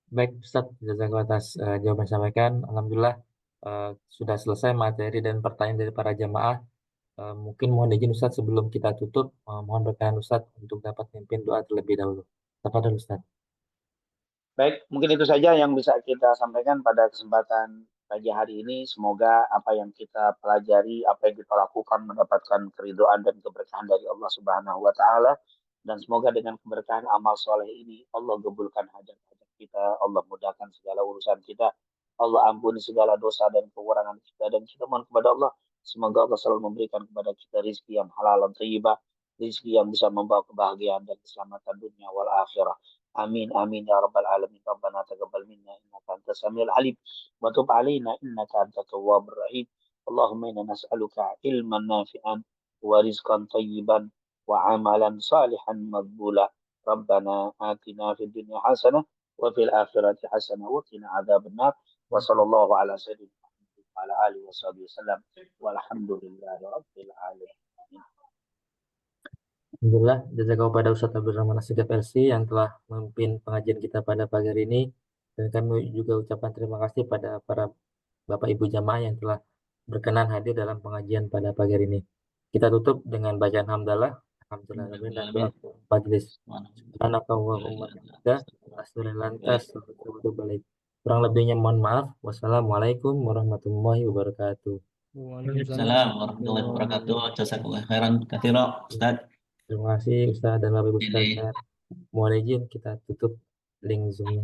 Baik, Ustaz, jazakallah atas jawaban yang sampaikan. Alhamdulillah sudah selesai materi dan pertanyaan dari para jamaah. Mungkin mohon izin Ustaz sebelum kita tutup, mohon berkenan Ustaz untuk dapat memimpin doa terlebih dahulu. Tafadhol Ustaz. Baik, mungkin itu saja yang bisa kita sampaikan pada kesempatan pagi hari ini. Semoga apa yang kita pelajari, apa yang kita lakukan mendapatkan keridhaan dan keberkahan dari Allah Subhanahu wa taala, dan semoga dengan keberkahan amal soleh ini Allah gabulkan hajat-hajat kita, Allah mudahkan segala urusan kita, Allah ampuni segala dosa dan kekurangan kita, dan kita mohon kepada Allah semoga Allah selalu memberikan kepada kita rizki yang halal dan thayyibah, rizki yang bisa membawa kebahagiaan dan keselamatan dunia wal akhirah. آمين آمين يا رب العالمين. ربنا تقبل منا إنك أنت السميع العليم وتب علينا إنك أنت التواب الرحيم. اللهم إنا نسألك علما نافعا ورزقا طيبا وعملا صالحا مقبولا. ربنا آتنا في الدنيا حسنة وفي الآخرة حسنة وقنا عذاب النار. وصلى الله على سيدنا محمد وعلى آله وصحبه وسلم والحمد لله رب العالمين. Alhamdulillah, jazakallahu kepada Ustaz Abdurrahman Assegaf LC yang telah memimpin pengajian kita pada pagi hari ini. Dan kami juga ucapkan terima kasih pada para Bapak Ibu jamaah yang telah berkenan hadir dalam pengajian pada pagi hari ini. Kita tutup dengan bacaan hamdalah, alhamdulillah, dan doa majelis. Subhanakallahumma wa bihamdika, asyhadu an la ilaha illa anta, astaghfiruka. Kurang lebihnya mohon maaf. Wassalamualaikum warahmatullahi wabarakatuh. Waalaikumsalam warahmatullahi wabarakatuh. Jazakallah khairan katsira, Ustaz. Terima kasih Ustaz dan Bapak Ibu Ini sekalian. Mohon izin kita tutup link Zoom-nya.